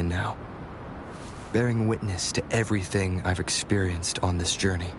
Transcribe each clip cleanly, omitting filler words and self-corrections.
companion now, bearing witness to everything I've experienced on this journey.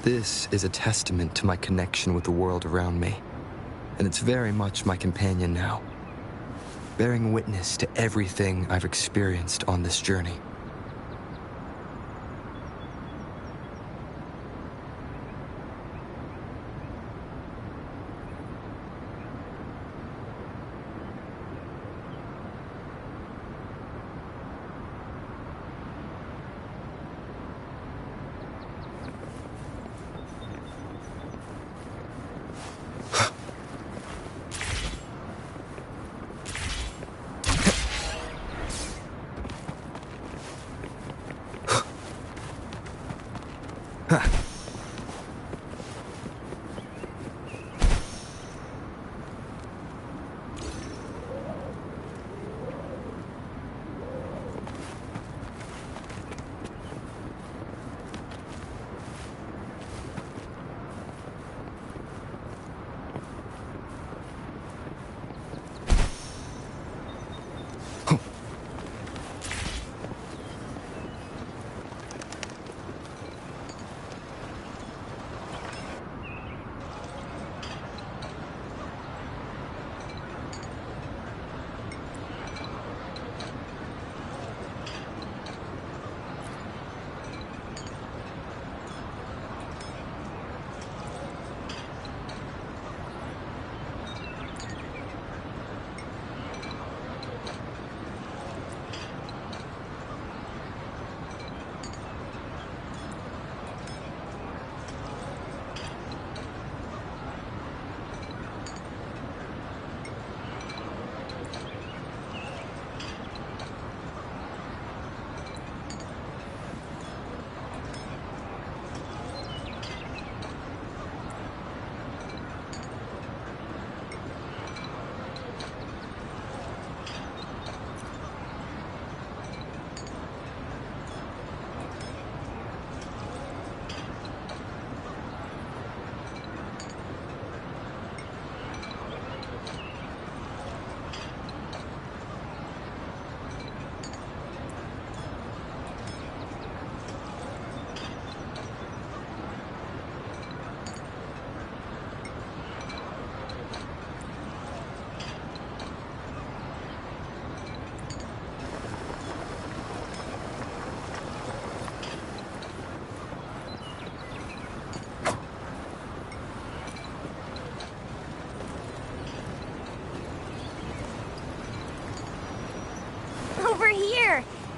This is a testament to my connection with the world around me, and it's very much my companion now, bearing witness to everything I've experienced on this journey.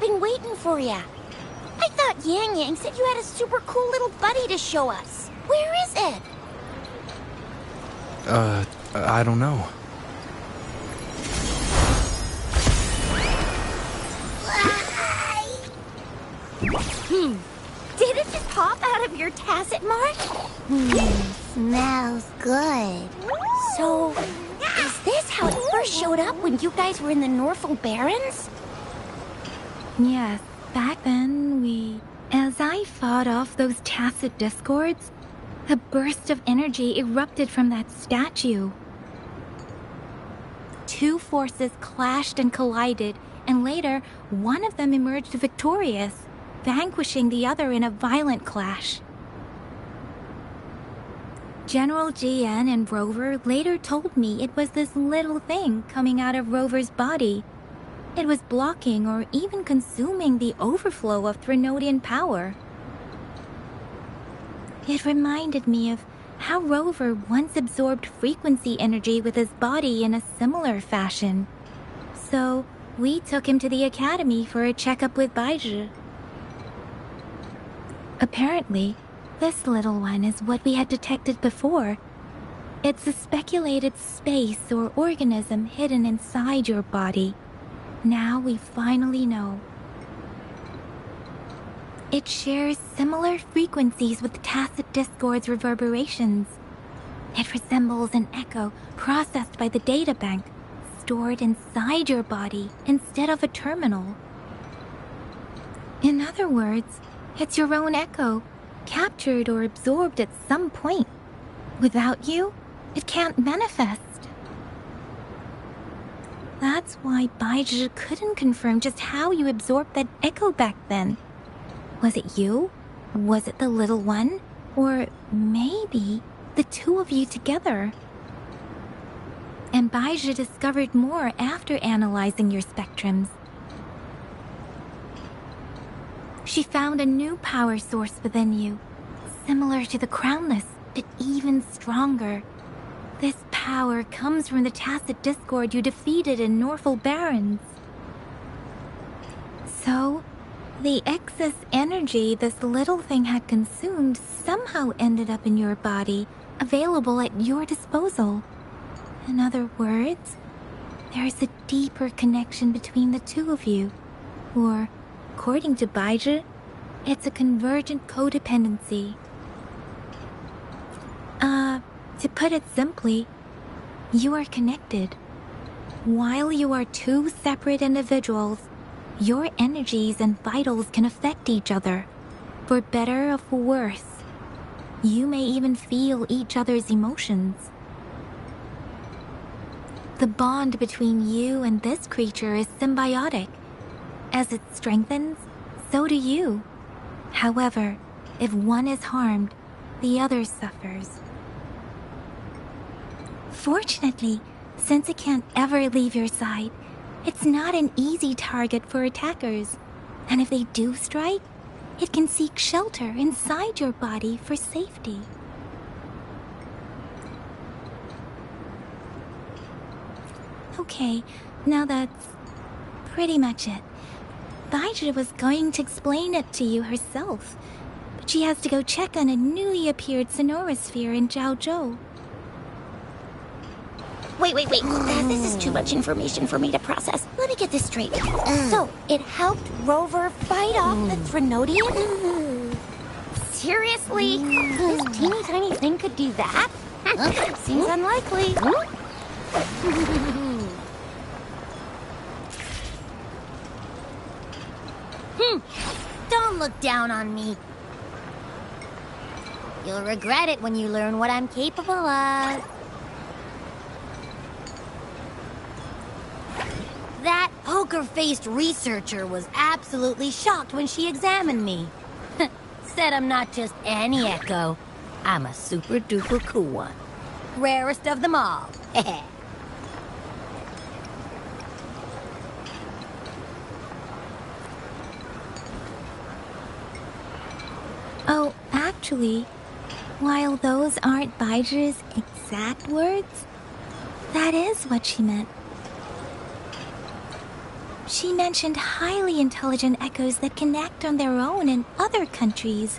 Been waiting for ya. I thought Yang Yang said you had a super cool little buddy to show us. Where is it? I don't know. Did it just pop out of your tacit mark? Smells good. So, is this how it first showed up when you guys were in the Norfolk Barrens? Yes, back then as I fought off those tacit discords, a burst of energy erupted from that statue. Two forces clashed and collided, and later, one of them emerged victorious, vanquishing the other in a violent clash. General GN and Rover later told me it was this little thing coming out of Rover's body. It was blocking or even consuming the overflow of Threnodian power. It reminded me of how Rover once absorbed frequency energy with his body in a similar fashion. So, we took him to the academy for a checkup with Baizhi. Apparently, this little one is what we had detected before. It's a speculated space or organism hidden inside your body. Now we finally know. It shares similar frequencies with Tacit Discord's reverberations. It resembles an echo processed by the data bank, stored inside your body instead of a terminal. In other words, it's your own echo, captured or absorbed at some point. Without you, it can't manifest. That's why Baizhi couldn't confirm just how you absorbed that echo back then. Was it you? Was it the little one? Or maybe the two of you together? And Baizhi discovered more after analyzing your spectrums. She found a new power source within you, similar to the Crownless, but even stronger. This power comes from the tacit discord you defeated in Norful Barrens. So, the excess energy this little thing had consumed somehow ended up in your body, available at your disposal. In other words, there's a deeper connection between the two of you. Or, according to Baizhi, it's a convergent codependency. To put it simply, you are connected. While you are two separate individuals, your energies and vitals can affect each other, for better or for worse. You may even feel each other's emotions. The bond between you and this creature is symbiotic. As it strengthens, so do you. However, if one is harmed, the other suffers. Fortunately, since it can't ever leave your side, it's not an easy target for attackers. And if they do strike, it can seek shelter inside your body for safety. Okay, now that's pretty much it. Baizhi was going to explain it to you herself, but she has to go check on a newly appeared sonorosphere in Zhaozhou. Wait. This is too much information for me to process. Let me get this straight. So, it helped Rover fight off the Threnodian? Seriously? This teeny tiny thing could do that? Seems unlikely. Don't look down on me. You'll regret it when you learn what I'm capable of. That poker-faced researcher was absolutely shocked when she examined me. Said I'm not just any echo. I'm a super-duper cool one. Rarest of them all. Oh, actually, while those aren't Baizhi's exact words, that is what she meant. She mentioned highly intelligent echoes that can act on their own in other countries.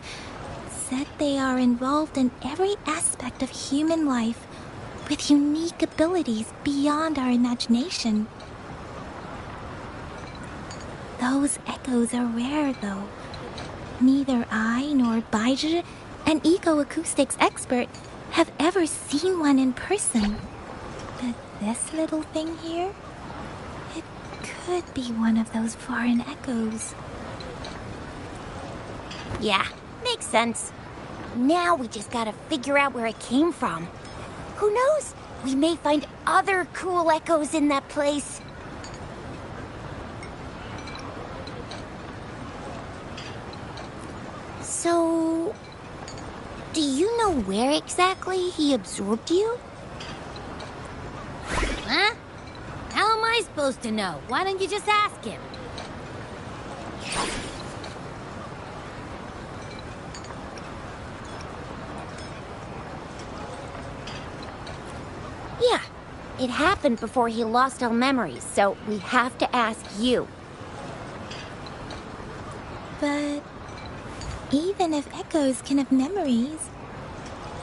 Said they are involved in every aspect of human life with unique abilities beyond our imagination. Those echoes are rare, though. Neither I nor Baizhi, an ecoacoustics expert, have ever seen one in person. But this little thing here, it could be one of those foreign echoes. Yeah, makes sense. Now we just gotta figure out where it came from. Who knows? We may find other cool echoes in that place. So, do you know where exactly he absorbed you? Huh? How am I supposed to know? Why don't you just ask him? Yeah, it happened before he lost all memories, so we have to ask you. But even if echoes can have memories,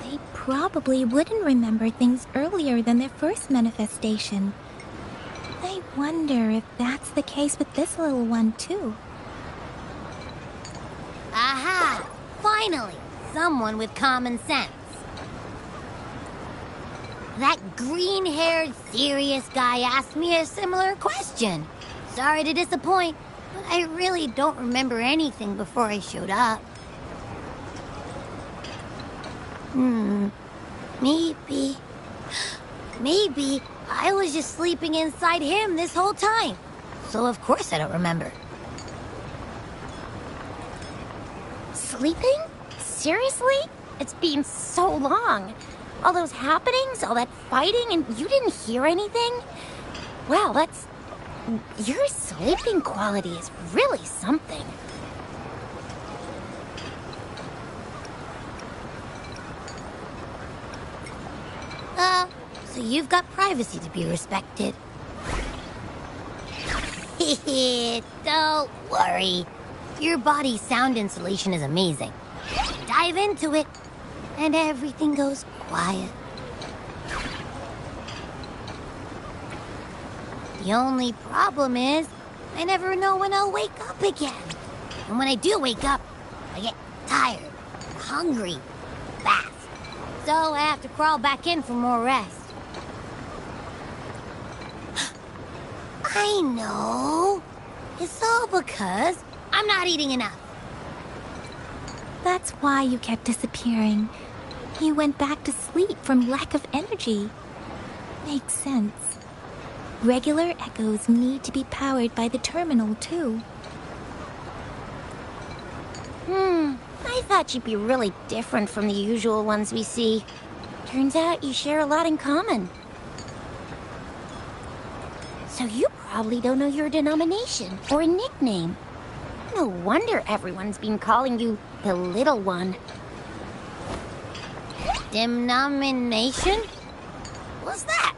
they probably wouldn't remember things earlier than their first manifestation. I wonder if that's the case with this little one, too. Aha! Finally! Someone with common sense. That green-haired, serious guy asked me a similar question. Sorry to disappoint, but I really don't remember anything before I showed up. Maybe I was just sleeping inside him this whole time. So of course I don't remember. Sleeping? Seriously? It's been so long. All those happenings, all that fighting, and you didn't hear anything? Well, your sleeping quality is really something. So you've got privacy to be respected. Don't worry. Your body's sound insulation is amazing. Dive into it, and everything goes quiet. The only problem is, I never know when I'll wake up again. And when I do wake up, I get tired, hungry, fast. So I have to crawl back in for more rest. I know. It's all because I'm not eating enough. That's why you kept disappearing. You went back to sleep from lack of energy. Makes sense. Regular echoes need to be powered by the terminal, too. I thought you'd be really different from the usual ones we see. Turns out you share a lot in common. So you probably don't know your denomination or a nickname. No wonder everyone's been calling you the Little One. Denomination? What's that?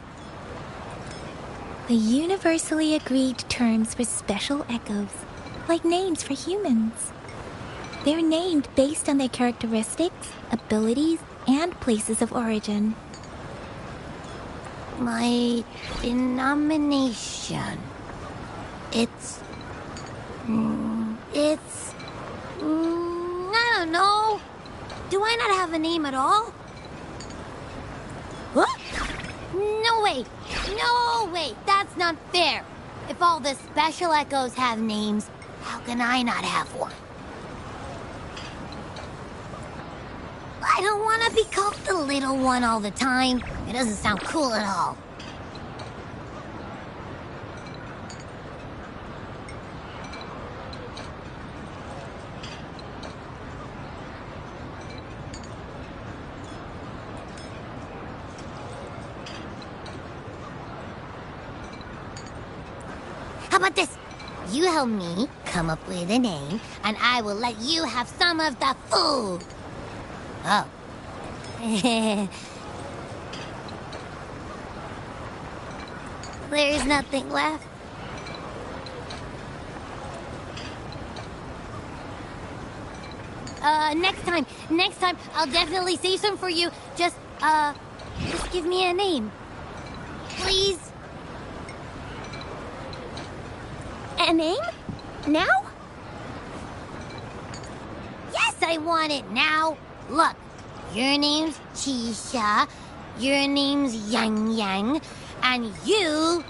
The universally agreed terms for special echoes, like names for humans. They're named based on their characteristics, abilities, and places of origin. My denomination. It's... I don't know. Do I not have a name at all? What? No way! No way! That's not fair! If all the special echoes have names, how can I not have one? I don't want to be called the Little One all the time. It doesn't sound cool at all. How about this? You help me come up with a name, and I will let you have some of the food. Oh. There's nothing left. Next time, I'll definitely save some for you. Just give me a name. Please? A name? Now? Yes, I want it now. Look, your name's Chisha, your name's Yang Yang, and your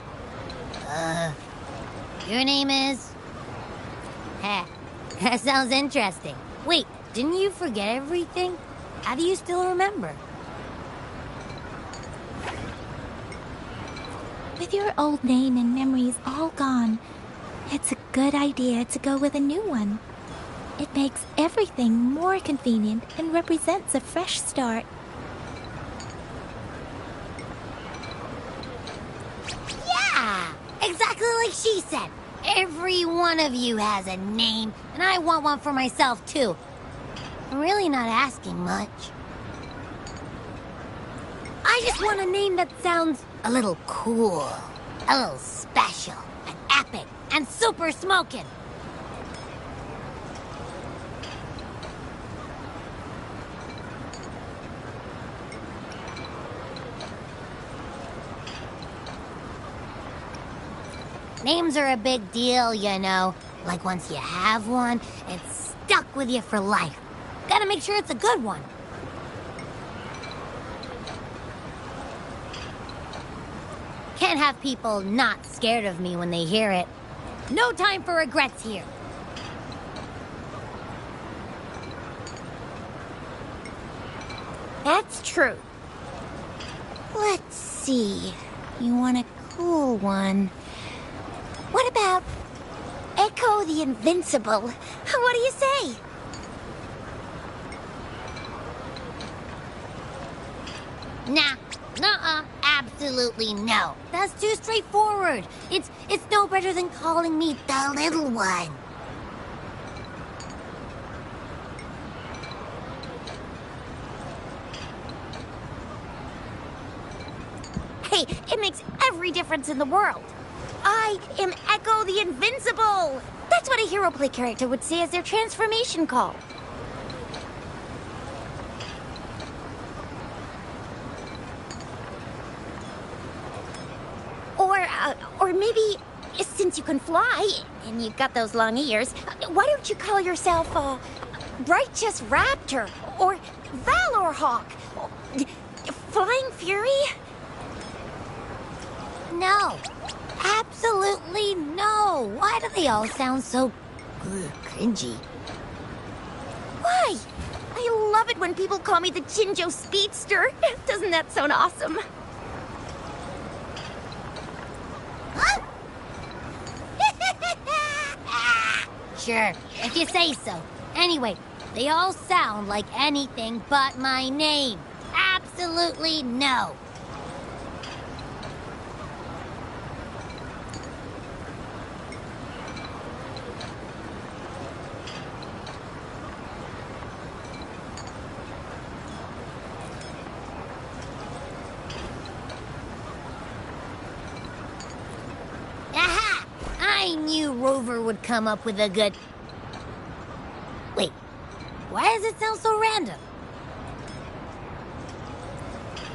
name is... Heh, that sounds interesting. Wait, didn't you forget everything? How do you still remember? With your old name and memories all gone, it's a good idea to go with a new one. It makes everything more convenient and represents a fresh start. Yeah! Exactly like she said. Every one of you has a name, and I want one for myself, too. I'm really not asking much. I just want a name that sounds a little cool, a little special, and epic, and super smoking. Names are a big deal, you know. Like once you have one, it's stuck with you for life. Gotta make sure it's a good one. Can't have people not scared of me when they hear it. No time for regrets here. That's true. Let's see. You want a cool one. What about Echo the Invincible? What do you say? Nah, nuh-uh, absolutely no. That's too straightforward. It's no better than calling me the little one. Hey, it makes every difference in the world. I am Echo the Invincible! That's what a hero play character would say as their transformation call. Or maybe, since you can fly, and you've got those long ears, why don't you call yourself, Righteous Raptor, or Valor Hawk, Flying Fury? No. Absolutely no. Why do they all sound so cringy? Why? I love it when people call me the Jinjo Speedster. Doesn't that sound awesome? Huh? Sure, if you say so. Anyway, they all sound like anything but my name. Absolutely no. Aha! I knew Rover would come up with a good... Wait, why does it sound so random?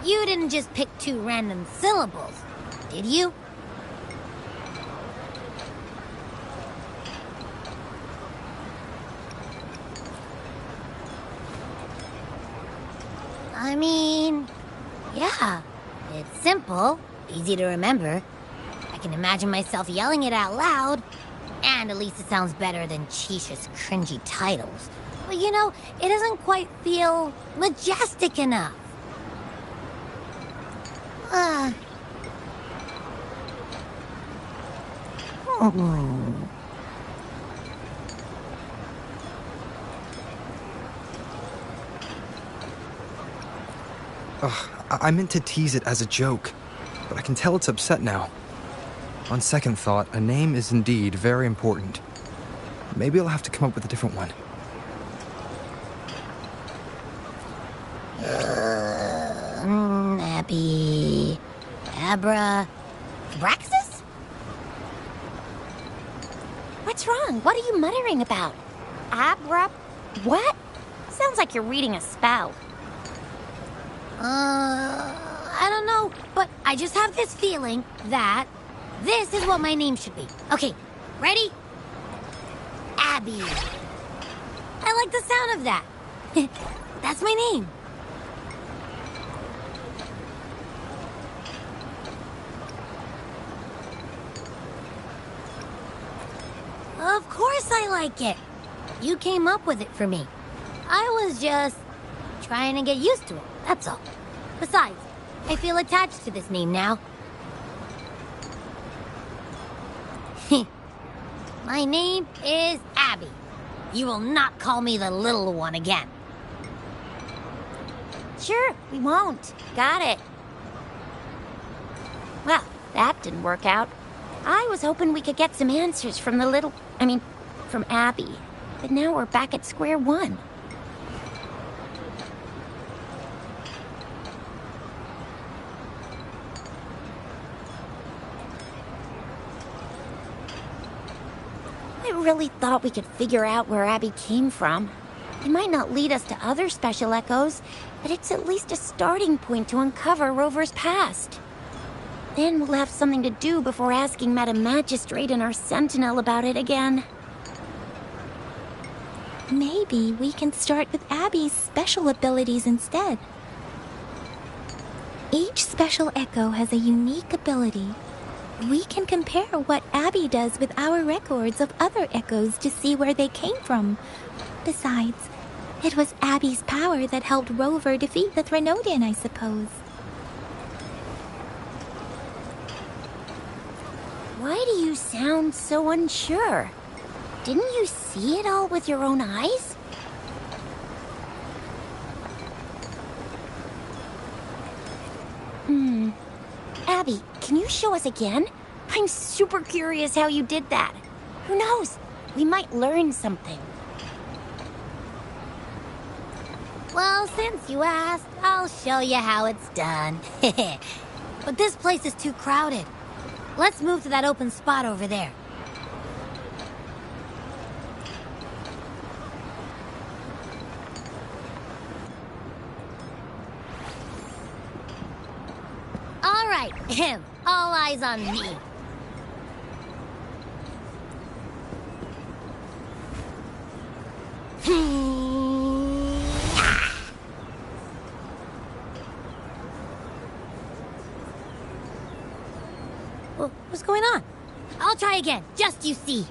You didn't just pick two random syllables, did you? I mean, yeah, it's simple, easy to remember. I can imagine myself yelling it out loud, and at least it sounds better than Chisha's cringy titles. But you know, it doesn't quite feel majestic enough. I meant to tease it as a joke, but I can tell it's upset now. On second thought, a name is indeed very important. Maybe I'll have to come up with a different one. Abby... Abra... Abraxas? What's wrong? What are you muttering about? Abra... What? Sounds like you're reading a spell. I don't know, but I just have this feeling that this is what my name should be. Okay, ready? Abby. I like the sound of that. That's my name. Of course I like it. You came up with it for me. I was just trying to get used to it, that's all. Besides, I feel attached to this name now. My name is Abby. You will not call me the little one again. Sure, we won't. Got it. Well, that didn't work out. I was hoping we could get some answers from from Abby. But now we're back at square one. I really thought we could figure out where Abby came from. It might not lead us to other special echoes, but it's at least a starting point to uncover Rover's past. Then we'll have something to do before asking Madam Magistrate and our Sentinel about it again. Maybe we can start with Abby's special abilities instead. Each special echo has a unique ability. We can compare what Abby does with our records of other echoes to see where they came from. Besides, it was Abby's power that helped Rover defeat the Threnodian, I suppose. Why do you sound so unsure? Didn't you see it all with your own eyes? Abby, can you show us again? I'm super curious how you did that. Who knows? We might learn something. Well, since you asked, I'll show you how it's done. But this place is too crowded. Let's move to that open spot over there. All right, all eyes on me. What's going on? I'll try again, just you see.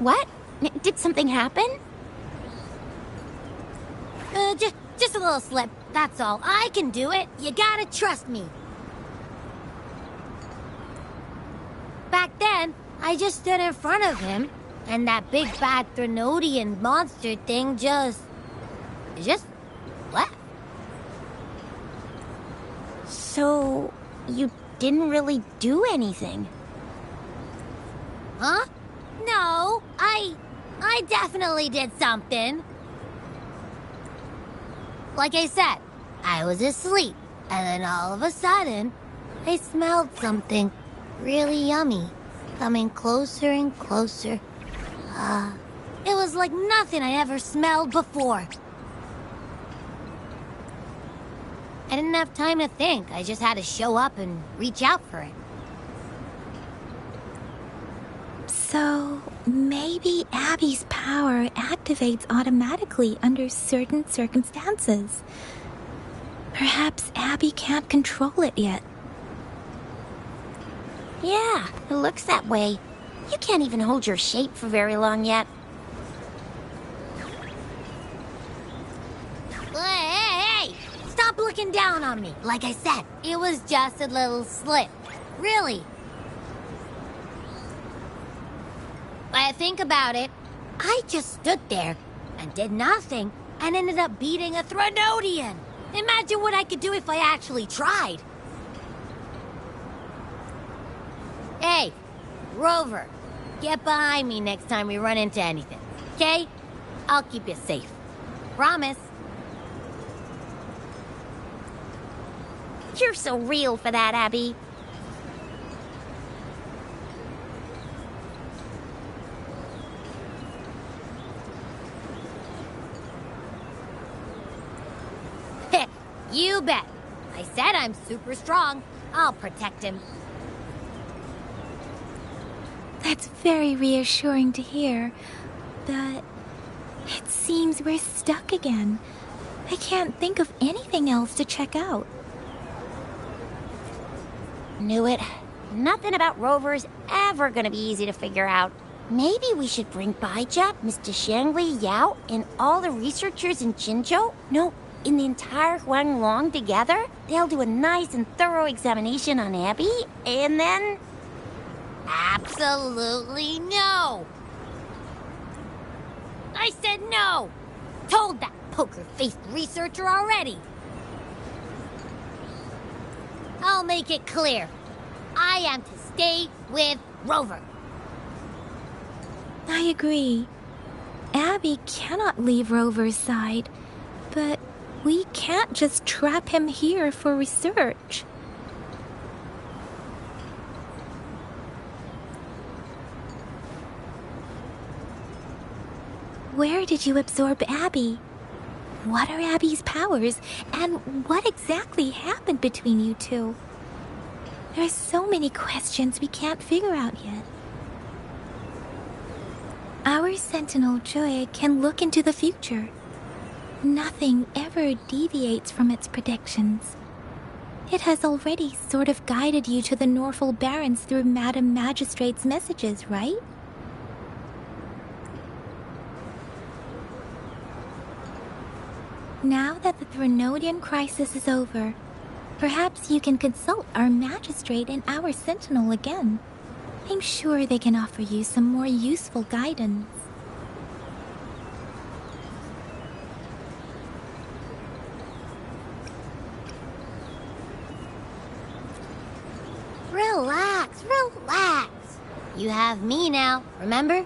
What? Did something happen? Just a little slip, that's all. I can do it. You gotta trust me. Back then, I just stood in front of him, and that big bad Threnodian monster thing just left. So, you didn't really do anything? Huh? No, I definitely did something. Like I said, I was asleep, and then all of a sudden, I smelled something really yummy, coming closer and closer. It was like nothing I ever smelled before. I didn't have time to think. I just had to show up and reach out for it. So, maybe Abby's power activates automatically under certain circumstances. Perhaps Abby can't control it yet. Yeah, it looks that way. You can't even hold your shape for very long yet. Hey! Stop looking down on me. Like I said, it was just a little slip. Really. When I think about it, I just stood there and did nothing and ended up beating a Threnodian. Imagine what I could do if I actually tried. Hey, Rover, get behind me next time we run into anything, okay? I'll keep you safe. Promise. You're so real for that, Abby. You bet. I said I'm super strong. I'll protect him. That's very reassuring to hear, but it seems we're stuck again. I can't think of anything else to check out. Knew it. Nothing about Rover's ever gonna be easy to figure out. Maybe we should bring Baija, Mr. Shangli, Yao, and all the researchers in Jinzhou? No, in the entire Huanglong together. They'll do a nice and thorough examination on Abby, and then... Absolutely no! I said no! Told that poker-faced researcher already. I'll make it clear. I am to stay with Rover. I agree. Abby cannot leave Rover's side, but we can't just trap him here for research. Where did you absorb Abby? What are Abby's powers, and what exactly happened between you two? There are so many questions we can't figure out yet. Our Sentinel Joy can look into the future. Nothing ever deviates from its predictions. It has already sort of guided you to the Norfolk Barrens through Madam Magistrate's messages, right? Now that the Threnodian crisis is over, perhaps you can consult our Magistrate and our Sentinel again. I'm sure they can offer you some more useful guidance. Relax, relax. You have me now, remember?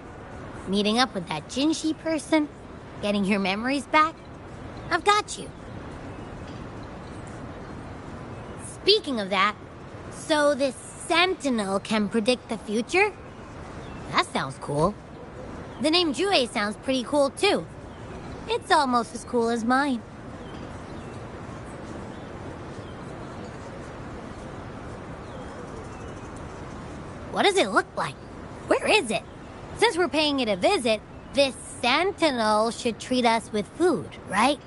Meeting up with that Jinshi person, getting your memories back. I've got you. Speaking of that, so this Sentinel can predict the future? That sounds cool. The name Jue sounds pretty cool too. It's almost as cool as mine. What does it look like? Where is it? Since we're paying it a visit, this Sentinel should treat us with food, right?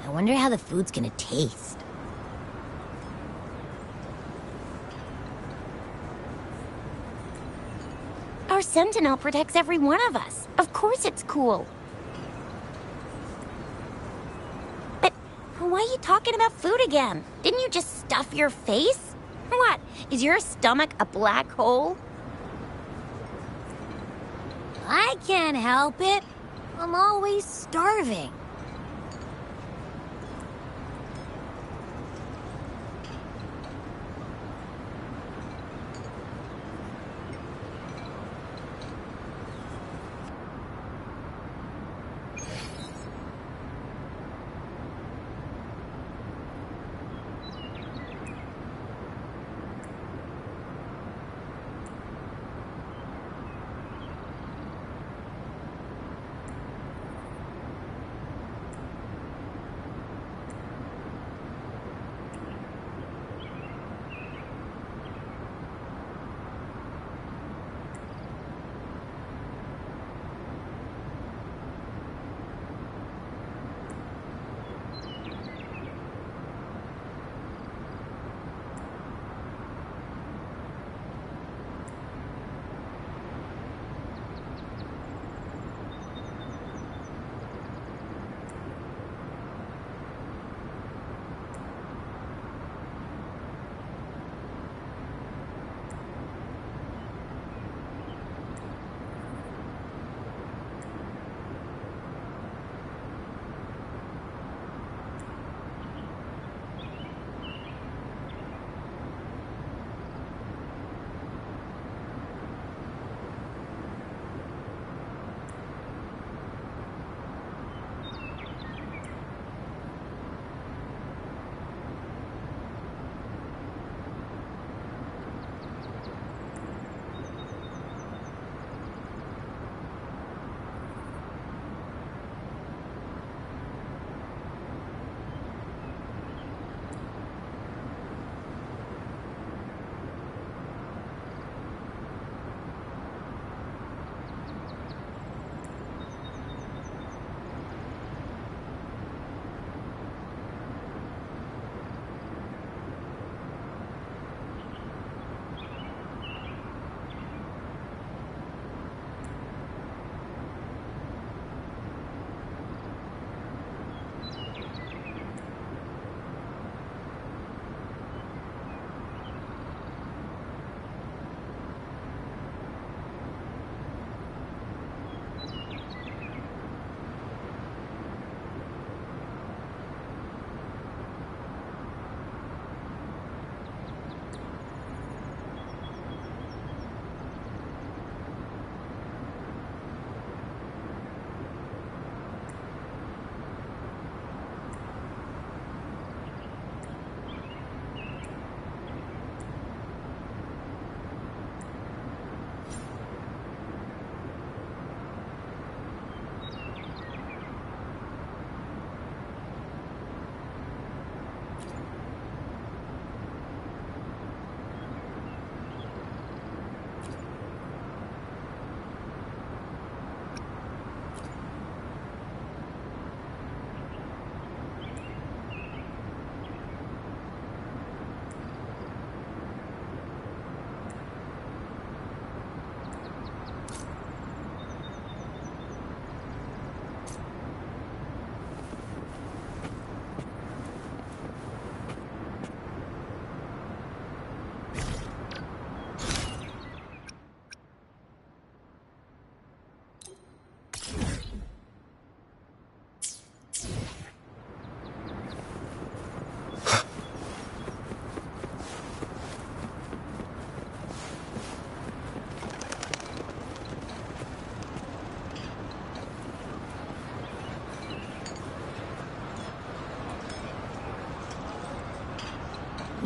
I wonder how the food's gonna taste. Our Sentinel protects every one of us. Of course it's cool. But why are you talking about food again? Didn't you just stuff your face? What? Is your stomach a black hole? I can't help it. I'm always starving.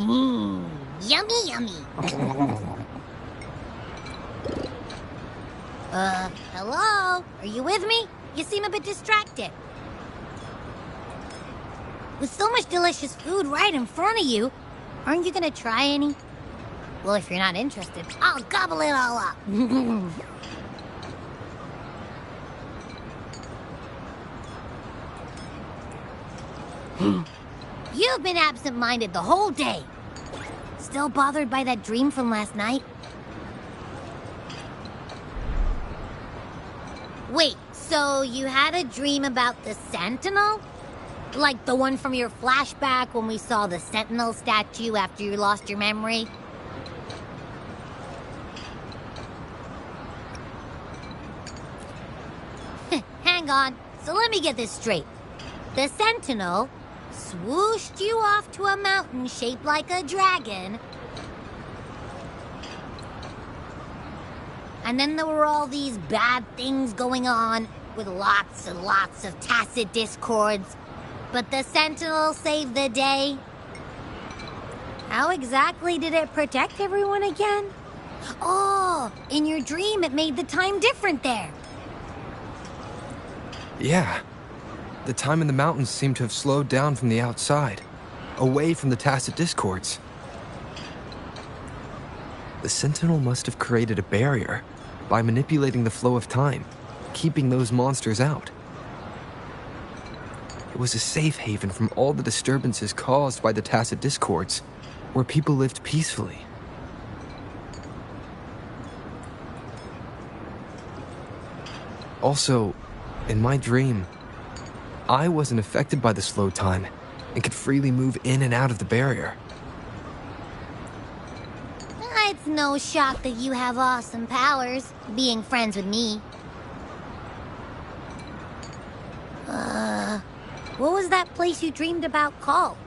Yummy, yummy. Hello? Are you with me? You seem a bit distracted. With so much delicious food right in front of you, aren't you gonna try any? Well, if you're not interested, I'll gobble it all up. You've been absent-minded the whole day. Still bothered by that dream from last night? Wait, so you had a dream about the Sentinel? Like the one from your flashback when we saw the Sentinel statue after you lost your memory? Hang on, so let me get this straight. The Sentinel swooshed you off to a mountain shaped like a dragon. And then there were all these bad things going on with lots and lots of tacit discords. But the Sentinel saved the day. How exactly did it protect everyone again? Oh, in your dream it made the time different there. Yeah. The time in the mountains seemed to have slowed down from the outside, away from the tacit discords. The Sentinel must have created a barrier by manipulating the flow of time, keeping those monsters out. It was a safe haven from all the disturbances caused by the tacit discords, where people lived peacefully. Also, in my dream, I wasn't affected by the slow time and could freely move in and out of the barrier. It's no shock that you have awesome powers, being friends with me. What was that place you dreamed about called?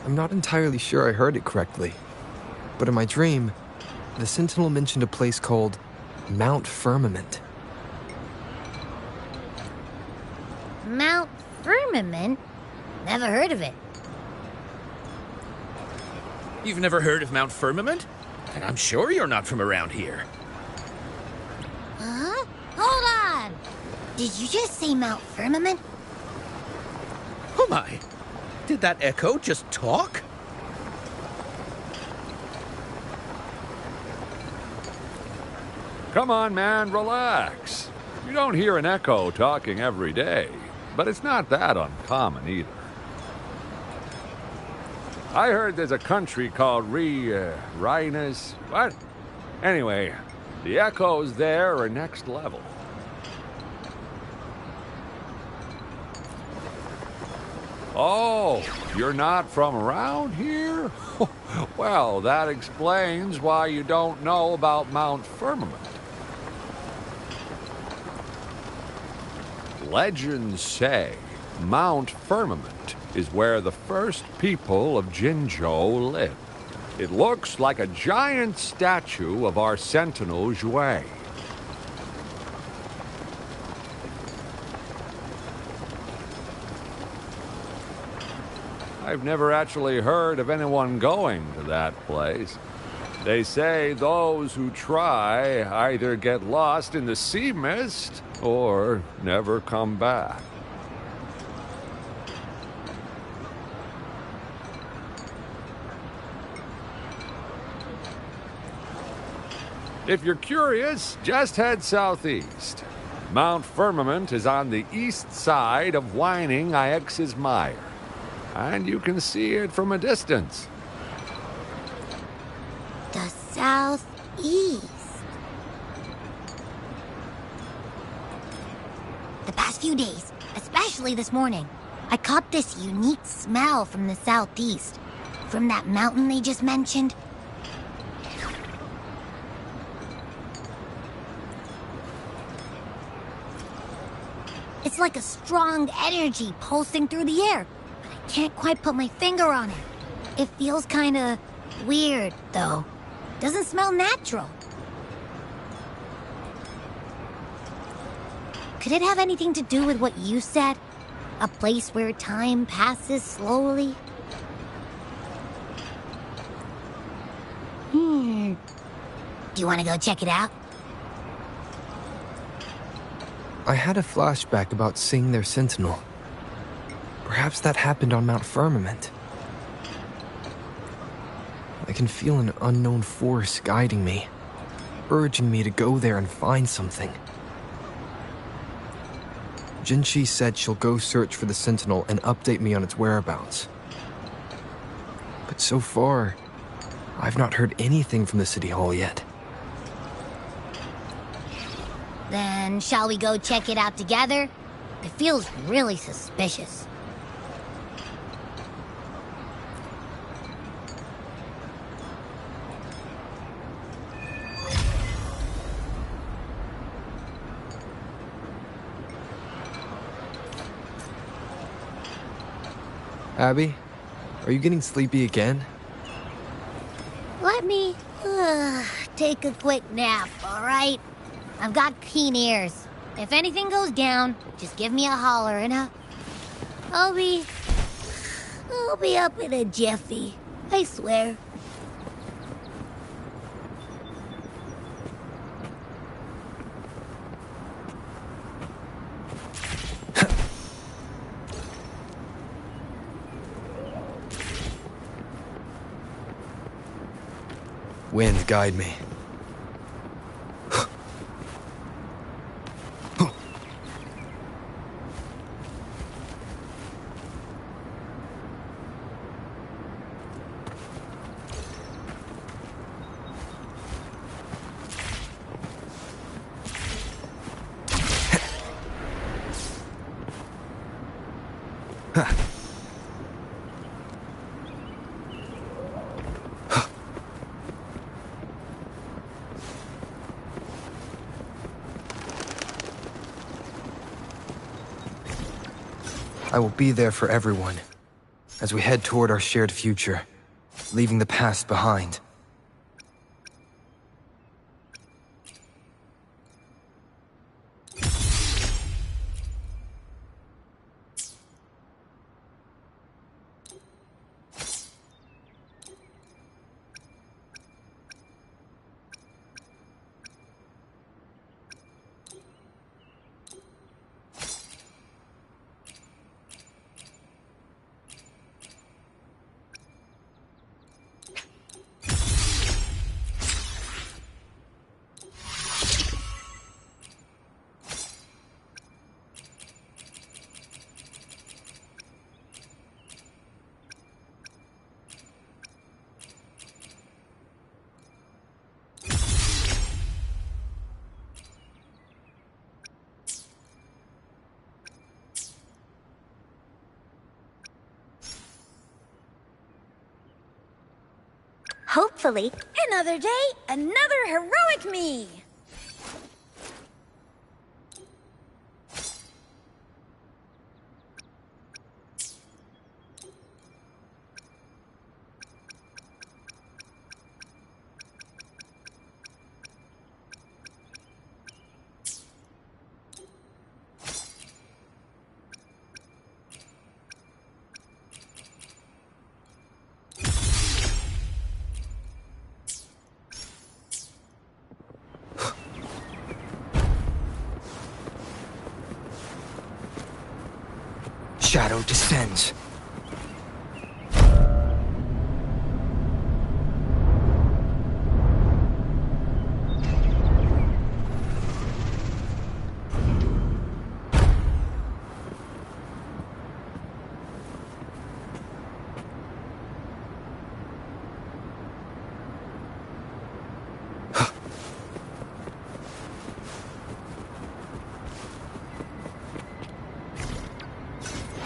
I'm not entirely sure I heard it correctly, but in my dream, the Sentinel mentioned a place called Mount Firmament. Mount Firmament? Never heard of it. You've never heard of Mount Firmament? And I'm sure you're not from around here. Huh? Hold on! Did you just say Mount Firmament? Oh my! Did that echo just talk? Come on, man, relax. You don't hear an echo talking every day, but it's not that uncommon either. I heard there's a country called Rhinus. What? Anyway, the echoes there are next level. Oh, you're not from around here? Well, that explains why you don't know about Mount Firmament. Legends say Mount Firmament is where the first people of Jinzhou lived. It looks like a giant statue of our Sentinel Jue. I've never actually heard of anyone going to that place. They say those who try either get lost in the sea mist or never come back. If you're curious, just head southeast. Mount Firmament is on the east side of Whining Ix's Mire, and you can see it from a distance. The southeast. The past few days, especially this morning, I caught this unique smell from the southeast. From that mountain they just mentioned. It's like a strong energy pulsing through the air, but I can't quite put my finger on it. It feels kinda weird, though. Doesn't smell natural. Could it have anything to do with what you said? A place where time passes slowly? Do you want to go check it out? I had a flashback about seeing their sentinel. Perhaps that happened on Mount Firmament. I can feel an unknown force guiding me, urging me to go there and find something. Jinchi said she'll go search for the sentinel and update me on its whereabouts. But so far, I've not heard anything from the City Hall yet. Then shall we go check it out together? It feels really suspicious. Abby, are you getting sleepy again? Let me take a quick nap, all right? I've got keen ears. If anything goes down, just give me a holler and I'll be up in a jiffy. I swear. Wind, guide me. I will be there for everyone, as we head toward our shared future, leaving the past behind. Hopefully, another day, another heroic me! Shadow descends.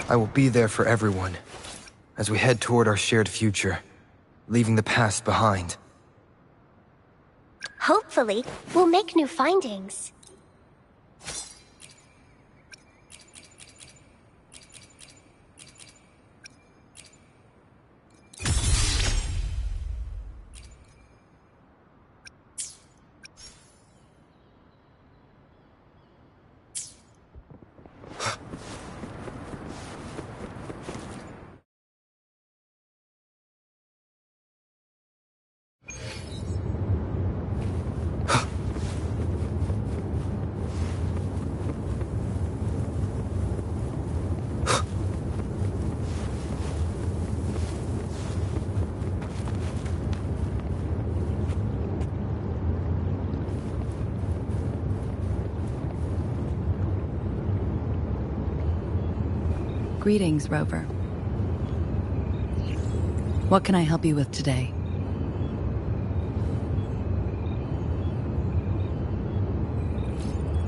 I will be there for everyone, as we head toward our shared future, leaving the past behind. Hopefully, we'll make new findings. Greetings, Rover. What can I help you with today?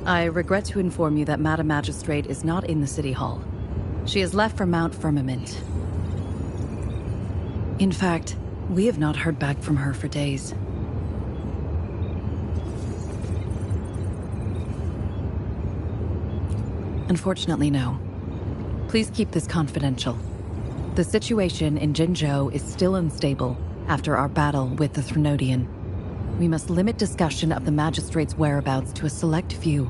I regret to inform you that Madam Magistrate is not in the City Hall. She has left for Mount Firmament. In fact, we have not heard back from her for days. Unfortunately, no. Please keep this confidential. The situation in Jinzhou is still unstable after our battle with the Threnodian. We must limit discussion of the Magistrate's whereabouts to a select few.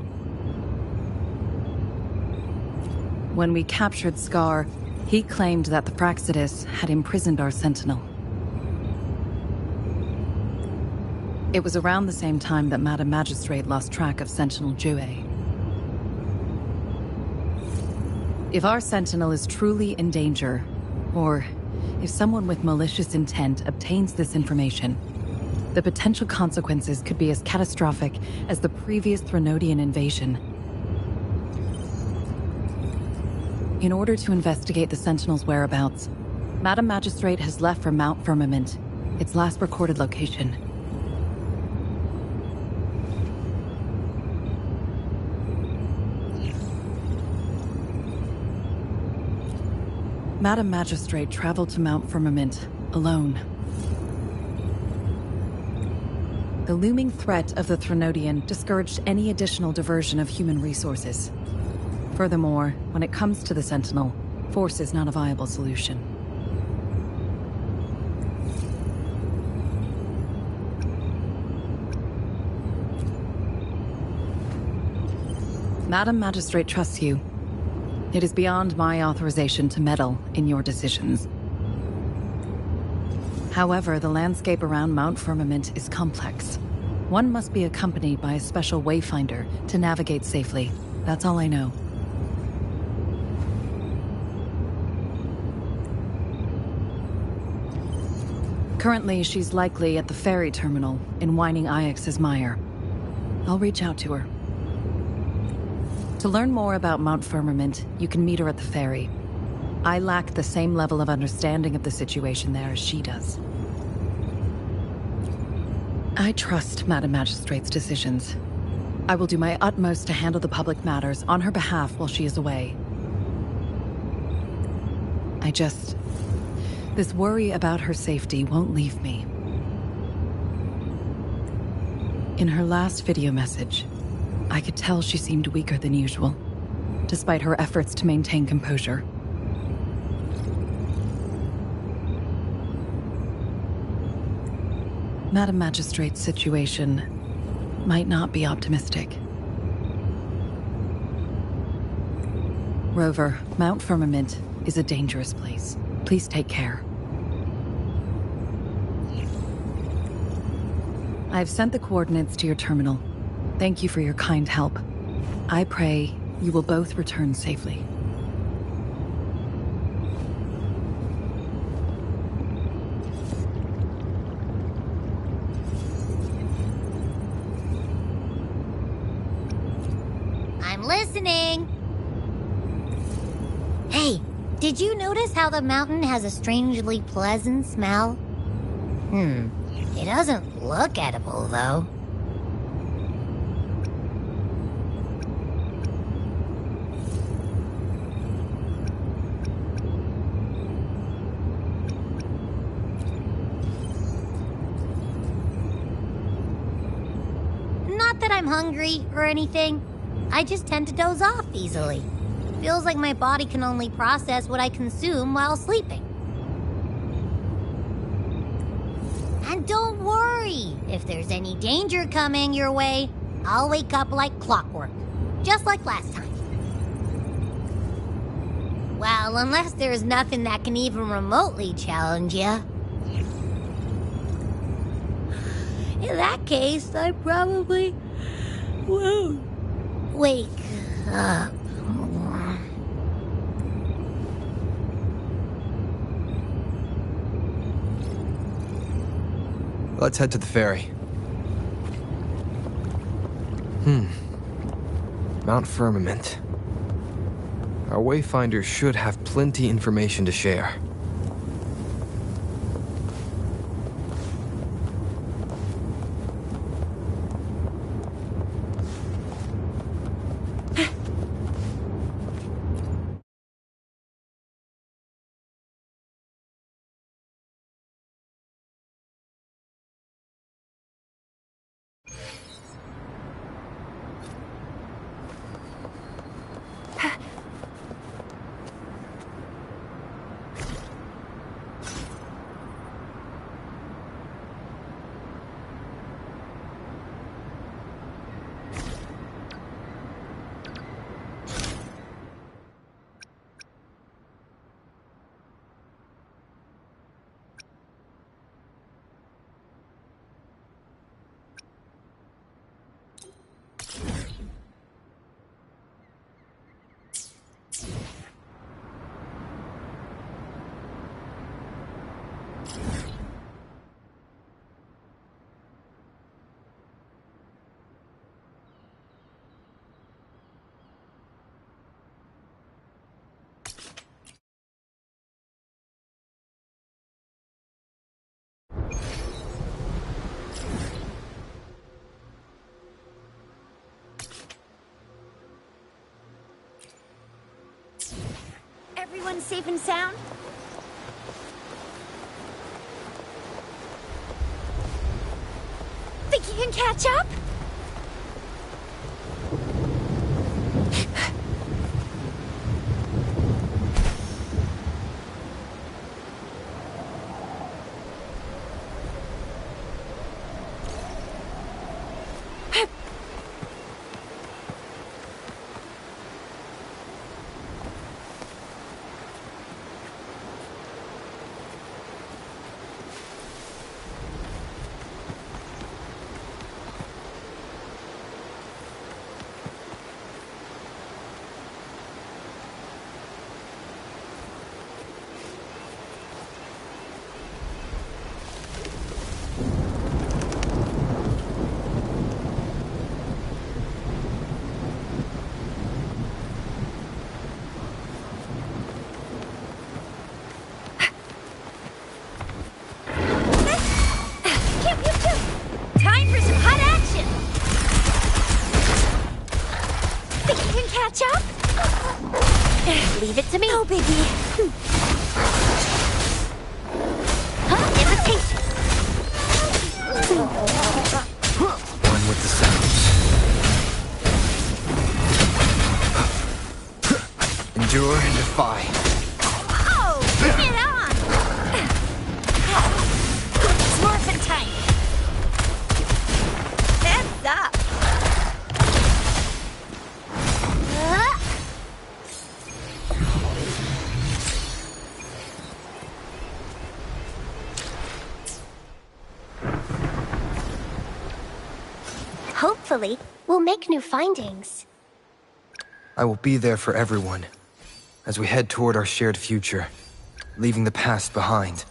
When we captured Scar, he claimed that the Praxidus had imprisoned our Sentinel. It was around the same time that Madam Magistrate lost track of Sentinel Jue. If our Sentinel is truly in danger, or if someone with malicious intent obtains this information, the potential consequences could be as catastrophic as the previous Threnodian invasion. In order to investigate the Sentinel's whereabouts, Madam Magistrate has left for Mount Firmament, its last recorded location. Madam Magistrate traveled to Mount Firmament alone. The looming threat of the Threnodian discouraged any additional diversion of human resources. Furthermore, when it comes to the Sentinel, force is not a viable solution. Madam Magistrate trusts you. It is beyond my authorization to meddle in your decisions. However, the landscape around Mount Firmament is complex. One must be accompanied by a special wayfinder to navigate safely. That's all I know. Currently, she's likely at the ferry terminal in Whining Ix's Mire. I'll reach out to her. To learn more about Mount Firmament, you can meet her at the ferry. I lack the same level of understanding of the situation there as she does. I trust Madam Magistrate's decisions. I will do my utmost to handle the public matters on her behalf while she is away. This worry about her safety won't leave me. In her last video message, I could tell she seemed weaker than usual, despite her efforts to maintain composure. Madam Magistrate's situation might not be optimistic. Rover, Mount Firmament is a dangerous place. Please take care. I've sent the coordinates to your terminal. Thank you for your kind help. I pray you will both return safely. I'm listening. Hey, did you notice how the mountain has a strangely pleasant smell? It doesn't look edible, though. Not that I'm hungry or anything. I just tend to doze off easily. Feels like my body can only process what I consume while sleeping. And don't worry, if there's any danger coming your way, I'll wake up like clockwork, just like last time. Well, unless there's nothing that can even remotely challenge you. In that case, I probably won't wake up. Let's head to the ferry. Mount Firmament. Our Wayfinder should have plenty information to share. Everyone safe and sound? Think you can catch up? Time for some hot action! Think you can catch up? Leave it to me. No, biggie. Invitation. One with the sounds. Endure and defy. Oh, bring it on! It's morphin' time. Heads up. Hopefully, we'll make new findings. I will be there for everyone as we head toward our shared future, leaving the past behind.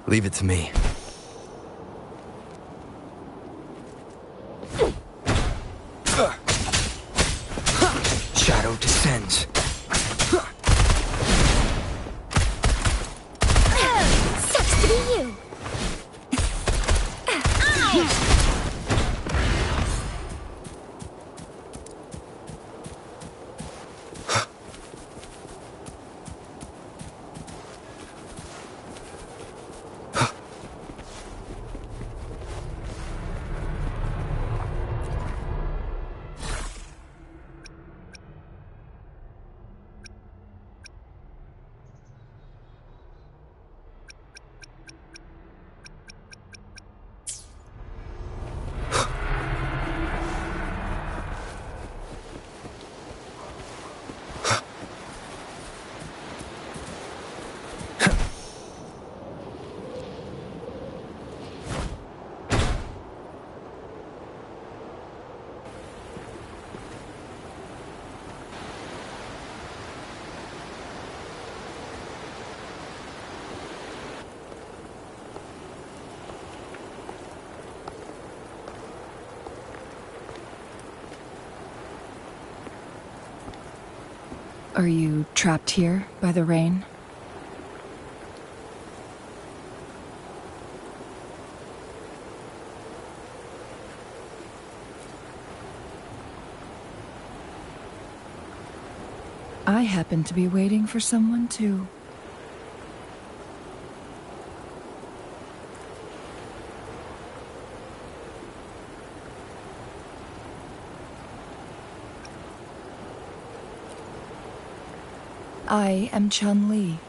Leave it to me. Shadow descends. Sucks to be you. Are you trapped here by the rain? I happen to be waiting for someone too. I am Chun-Li,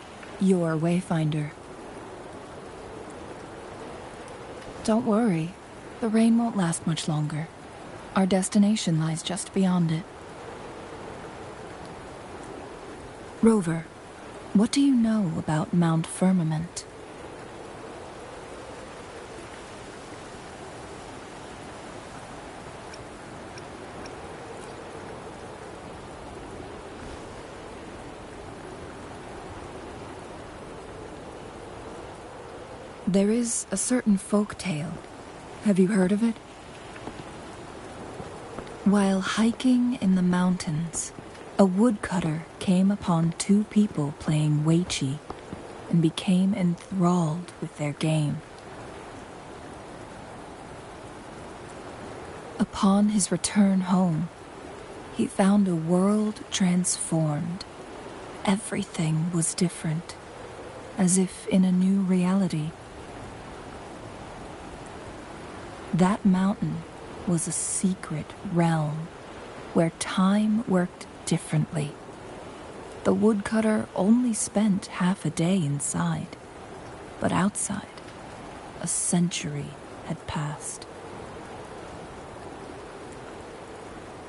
your wayfinder. Don't worry, the rain won't last much longer. Our destination lies just beyond it. Rover, what do you know about Mount Firmament? There is a certain folk tale. Have you heard of it? While hiking in the mountains, a woodcutter came upon two people playing Weiqi and became enthralled with their game. Upon his return home, he found a world transformed. Everything was different, as if in a new reality. That mountain was a secret realm where time worked differently. The woodcutter only spent half a day inside, but outside, a century had passed.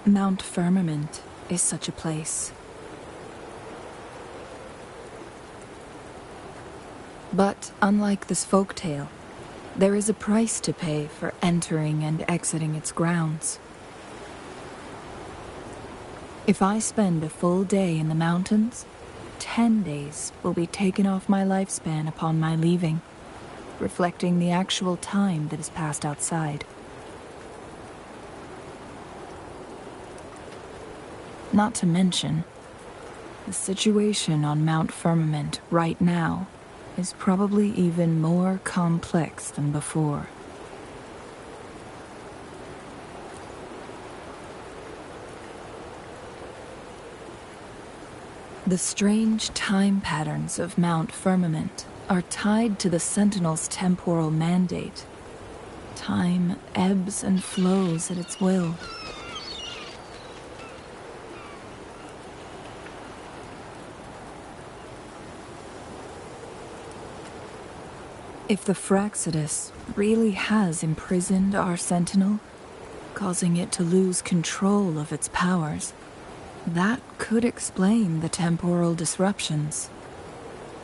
Mount Firmament is such a place. But unlike this folktale, there is a price to pay for entering and exiting its grounds. If I spend a full day in the mountains, 10 days will be taken off my lifespan upon my leaving, reflecting the actual time that has passed outside. Not to mention, the situation on Mount Firmament right now is probably even more complex than before. The strange time patterns of Mount Firmament are tied to the Sentinel's temporal mandate. Time ebbs and flows at its will. If the Fraxidus really has imprisoned our Sentinel, causing it to lose control of its powers, that could explain the temporal disruptions.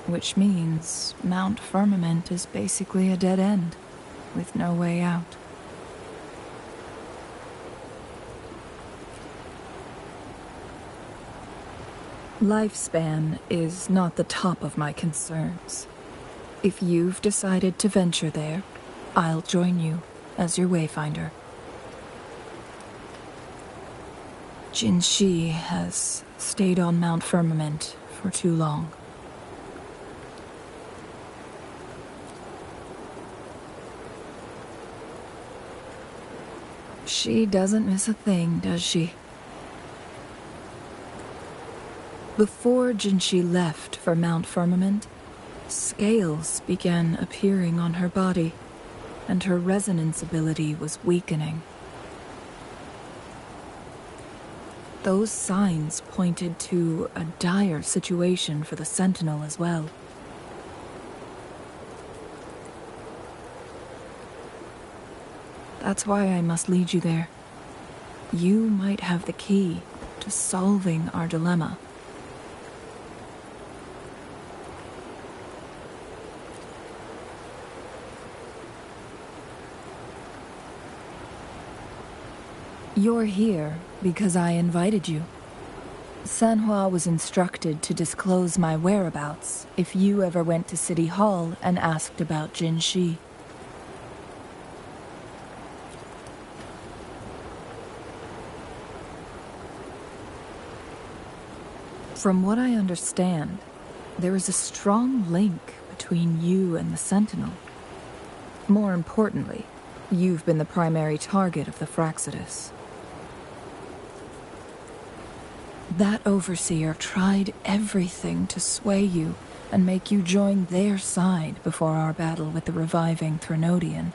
Which means Mount Firmament is basically a dead end, with no way out. Lifespan is not the top of my concerns. If you've decided to venture there, I'll join you as your wayfinder. Jinshi has stayed on Mount Firmament for too long. She doesn't miss a thing, does she? Before Jinshi left for Mount Firmament, scales began appearing on her body, and her resonance ability was weakening. Those signs pointed to a dire situation for the Sentinel as well. That's why I must lead you there. You might have the key to solving our dilemma. You're here because I invited you. Sanhua was instructed to disclose my whereabouts if you ever went to City Hall and asked about Jinshi. From what I understand, there is a strong link between you and the Sentinel. More importantly, you've been the primary target of the Fraxidus. That overseer tried everything to sway you and make you join their side before our battle with the reviving Threnodian.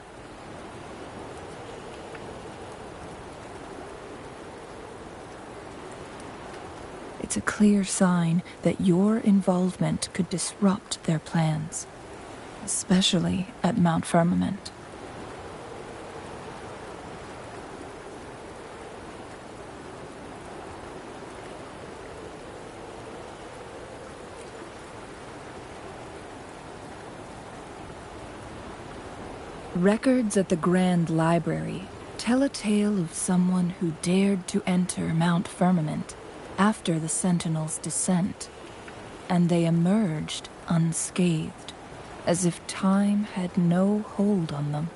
It's a clear sign that your involvement could disrupt their plans, especially at Mount Firmament. Records at the Grand Library tell a tale of someone who dared to enter Mount Firmament after the Sentinel's descent, and they emerged unscathed, as if time had no hold on them.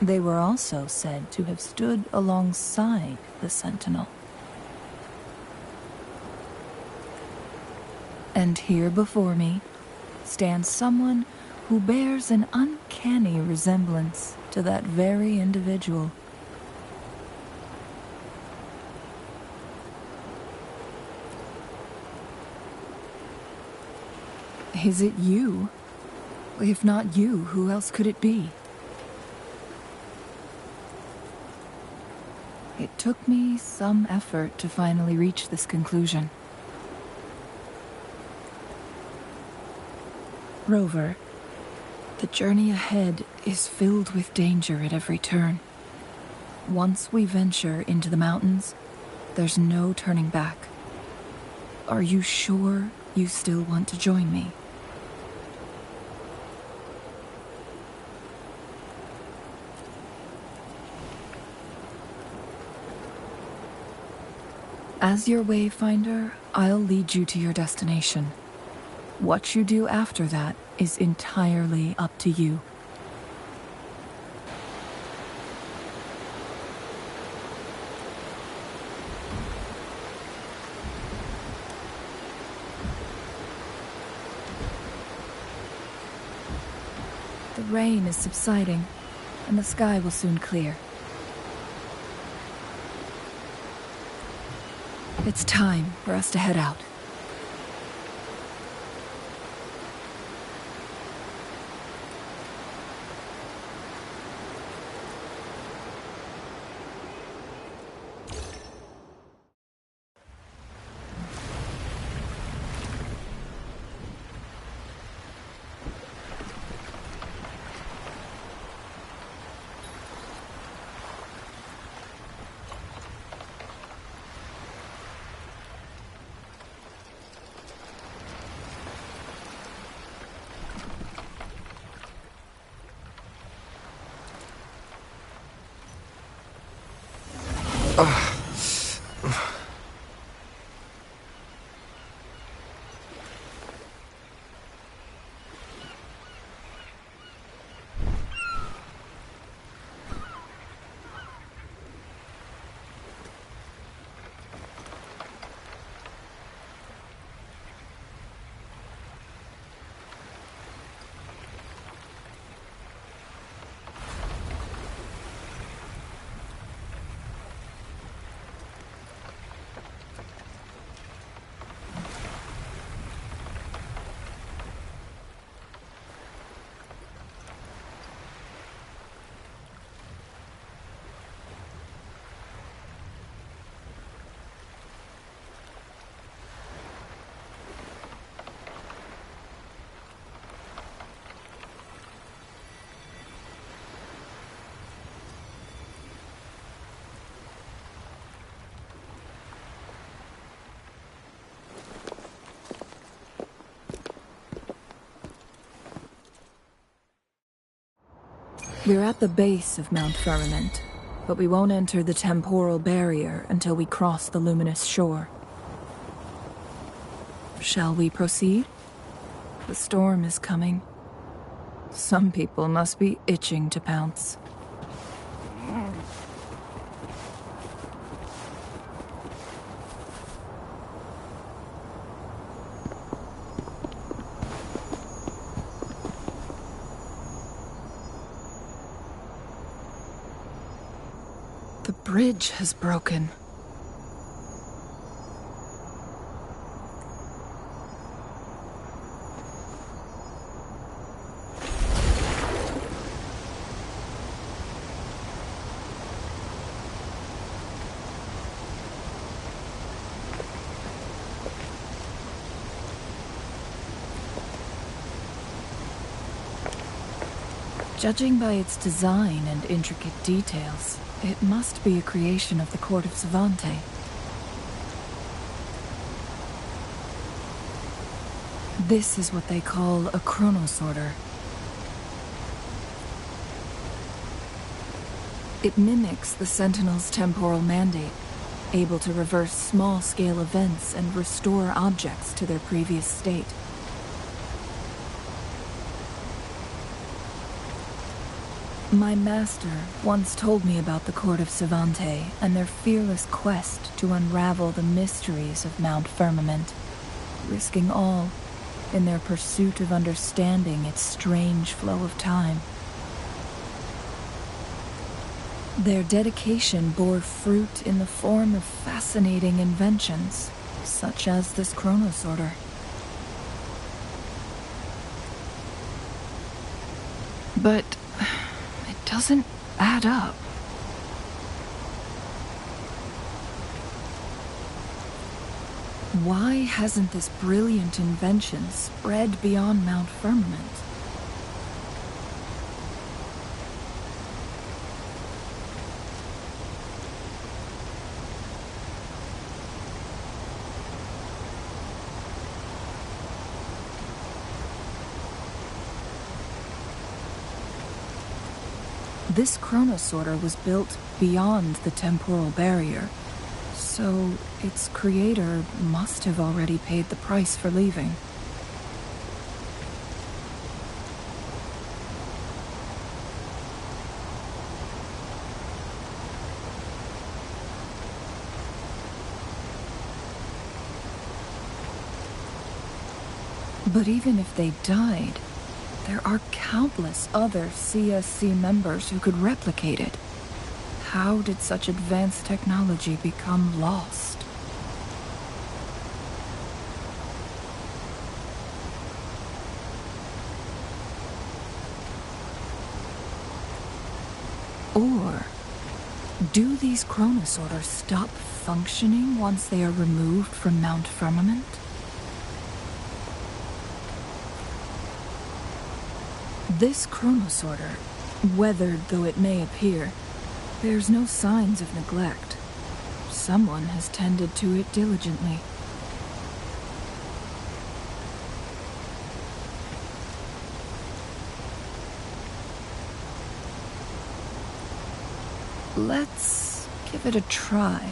They were also said to have stood alongside the Sentinel. And here before me stands someone who bears an uncanny resemblance to that very individual. Is it you? If not you, who else could it be? It took me some effort to finally reach this conclusion. Rover, the journey ahead is filled with danger at every turn. Once we venture into the mountains, there's no turning back. Are you sure you still want to join me? As your wayfinder, I'll lead you to your destination. What you do after that is entirely up to you. The rain is subsiding, and the sky will soon clear. It's time for us to head out. We're at the base of Mount Firmament, but we won't enter the temporal barrier until we cross the luminous shore. Shall we proceed? The storm is coming. Some people must be itching to pounce. The bridge has broken. Judging by its design and intricate details, it must be a creation of the court of Savante. This is what they call a chronosorter. It mimics the Sentinel's temporal mandate, able to reverse small-scale events and restore objects to their previous state. My master once told me about the court of Savante and their fearless quest to unravel the mysteries of Mount Firmament, risking all in their pursuit of understanding its strange flow of time. Their dedication bore fruit in the form of fascinating inventions, such as this chronosorter. But doesn't add up. Why hasn't this brilliant invention spread beyond Mount Firmament? This chronosorter was built beyond the temporal barrier, so its creator must have already paid the price for leaving. But even if they died, there are countless other CSC members who could replicate it. How did such advanced technology become lost? Or do these chronosorters stop functioning once they are removed from Mount Firmament? This chronosorter, weathered though it may appear, bears no signs of neglect. Someone has tended to it diligently. Let's give it a try.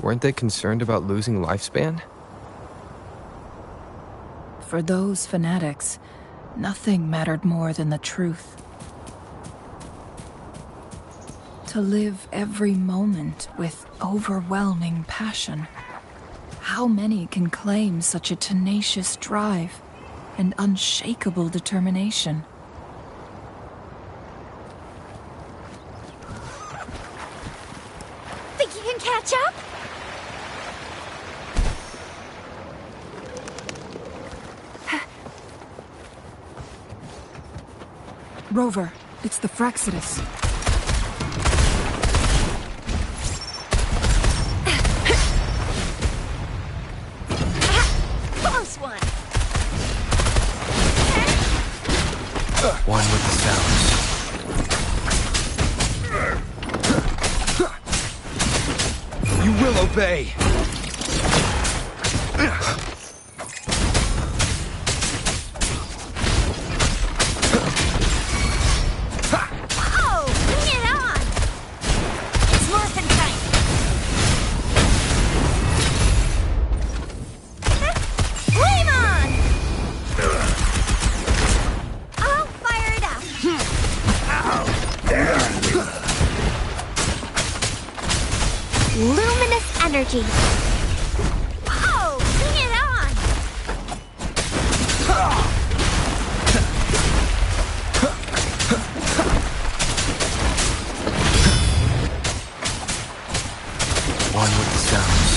Weren't they concerned about losing lifespan? For those fanatics, nothing mattered more than the truth. To live every moment with overwhelming passion. How many can claim such a tenacious drive and unshakable determination? Think you can catch up? Rover, it's the Fraxidus. Close one. One with the sounds. You will obey! Oh, bring it on! It's morphin' time. Flame on! I'll fire it up. Luminous energy. Oh, bring it on! One with the sounds.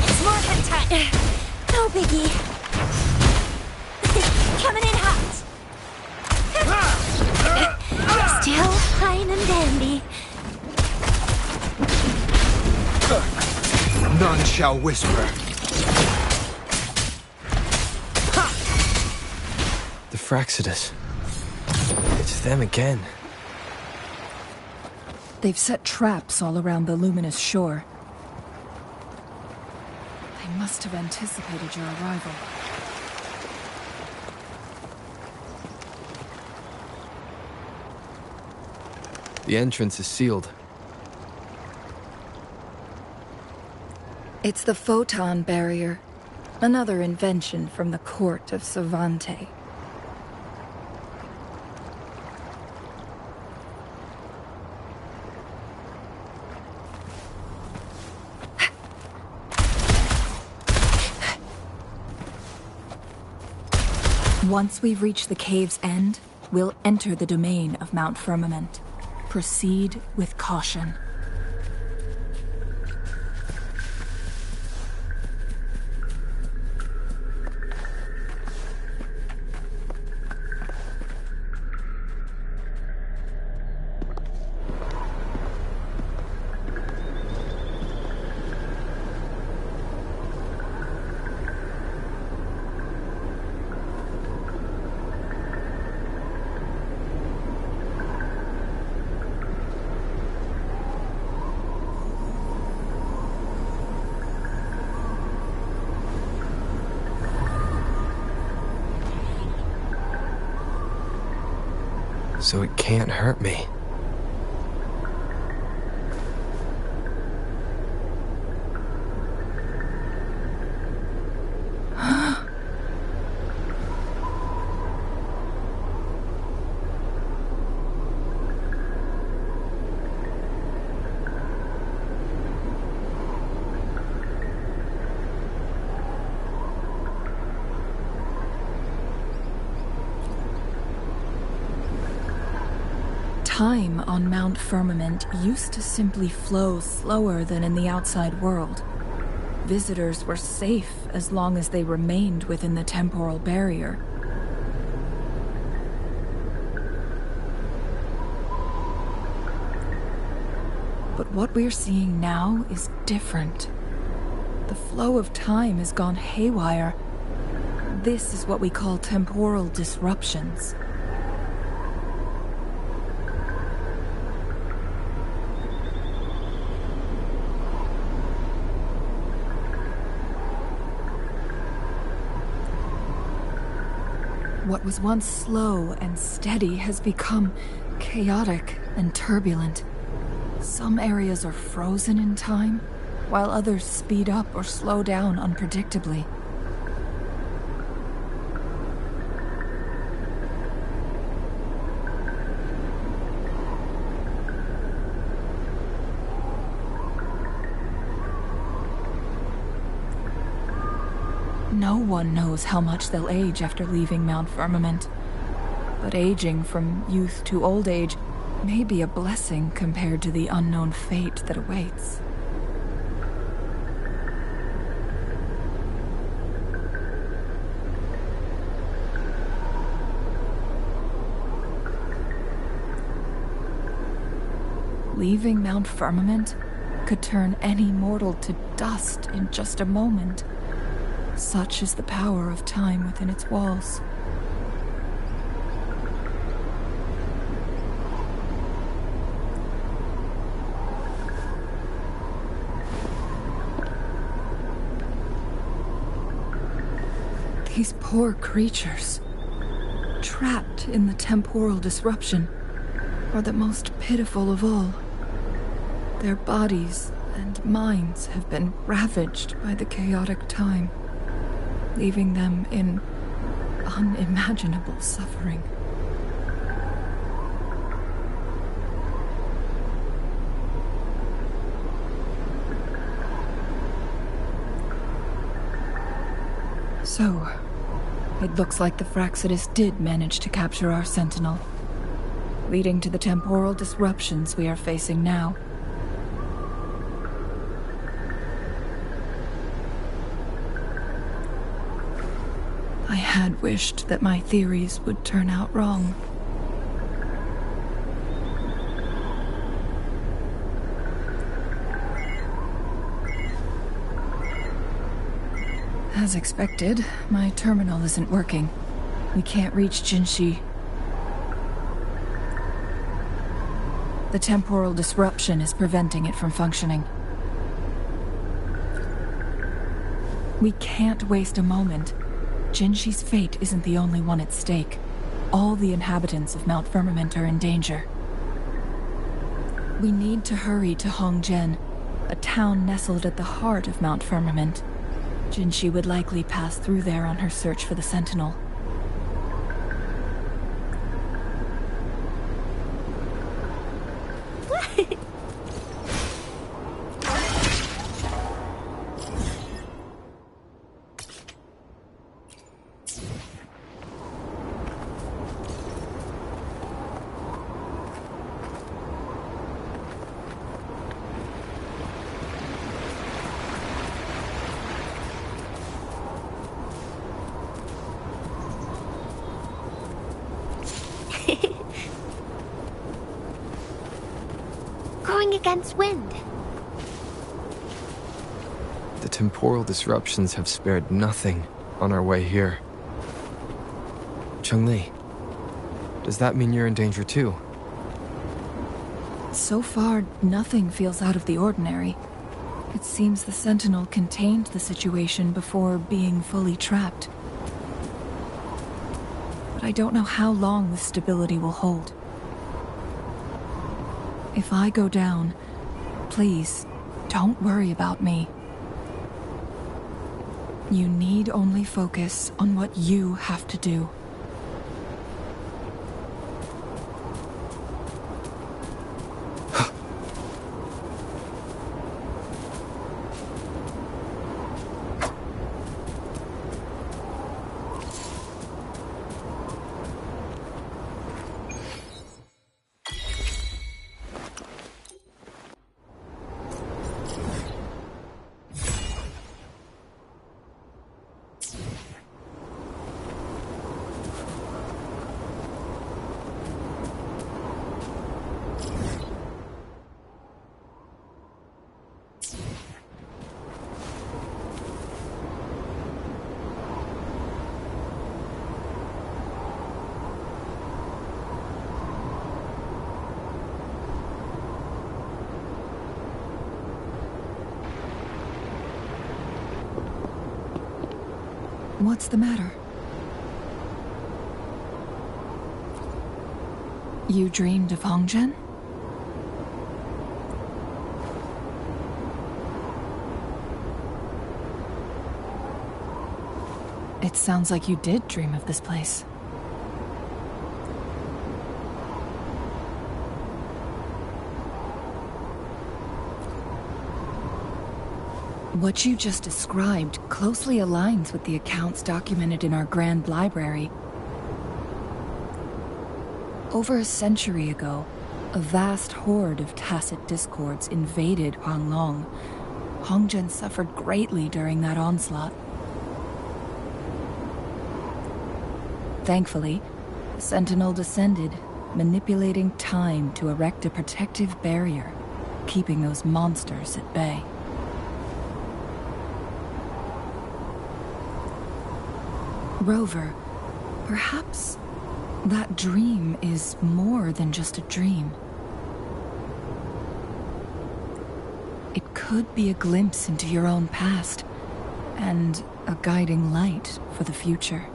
It's morphin' time. No biggie. Coming in hot. Still fine and dandy. None shall whisper. The Fraxidus. It's them again. They've set traps all around the luminous shore. They must have anticipated your arrival. The entrance is sealed. It's the photon barrier, another invention from the court of Savante. Once we've reached the cave's end, we'll enter the domain of Mount Firmament. Proceed with caution. So it can't hurt me. Time on Mount Firmament used to simply flow slower than in the outside world. Visitors were safe as long as they remained within the temporal barrier. But what we're seeing now is different. The flow of time has gone haywire. This is what we call temporal disruptions. What was once slow and steady has become chaotic and turbulent. Some areas are frozen in time, while others speed up or slow down unpredictably. No one knows how much they'll age after leaving Mount Firmament, but aging from youth to old age may be a blessing compared to the unknown fate that awaits. Leaving Mount Firmament could turn any mortal to dust in just a moment. Such is the power of time within its walls. These poor creatures, trapped in the temporal disruption, are the most pitiful of all. Their bodies and minds have been ravaged by the chaotic time, leaving them in unimaginable suffering. So, it looks like the Fraxidus did manage to capture our Sentinel, leading to the temporal disruptions we are facing now. I had wished that my theories would turn out wrong. As expected, my terminal isn't working. We can't reach Jinshi. The temporal disruption is preventing it from functioning. We can't waste a moment. Jinshi's fate isn't the only one at stake. All the inhabitants of Mount Firmament are in danger. We need to hurry to Hongjian, a town nestled at the heart of Mount Firmament. Jinshi would likely pass through there on her search for the Sentinel. Going against wind. The temporal disruptions have spared nothing on our way here. Cheng-Li, does that mean you're in danger too? So far, nothing feels out of the ordinary. It seems the Sentinel contained the situation before being fully trapped. But I don't know how long this stability will hold. If I go down, please, don't worry about me. You need only focus on what you have to do. What's the matter? You dreamed of Hongzhen? It sounds like you did dream of this place. What you just described closely aligns with the accounts documented in our Grand Library. Over a century ago, a vast horde of tacit discords invaded Huanglong. Hongzhen suffered greatly during that onslaught. Thankfully, the Sentinel descended, manipulating time to erect a protective barrier, keeping those monsters at bay. Rover, perhaps that dream is more than just a dream. It could be a glimpse into your own past, and a guiding light for the future.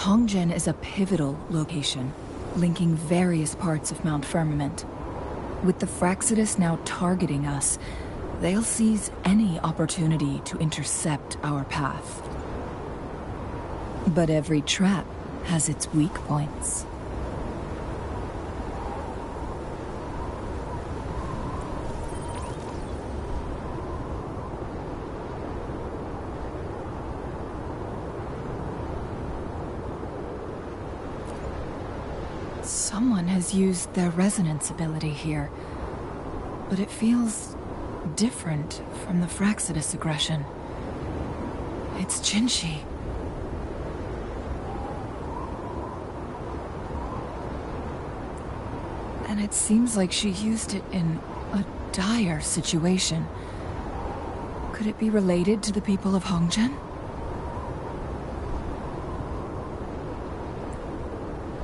Hongzhen is a pivotal location, linking various parts of Mount Firmament. With the Fraxidus now targeting us, they'll seize any opportunity to intercept our path. But every trap has its weak points. Someone has used their resonance ability here, but it feels different from the Fraxidus aggression. It's Jinshi. And it seems like she used it in a dire situation. Could it be related to the people of Hongzhen?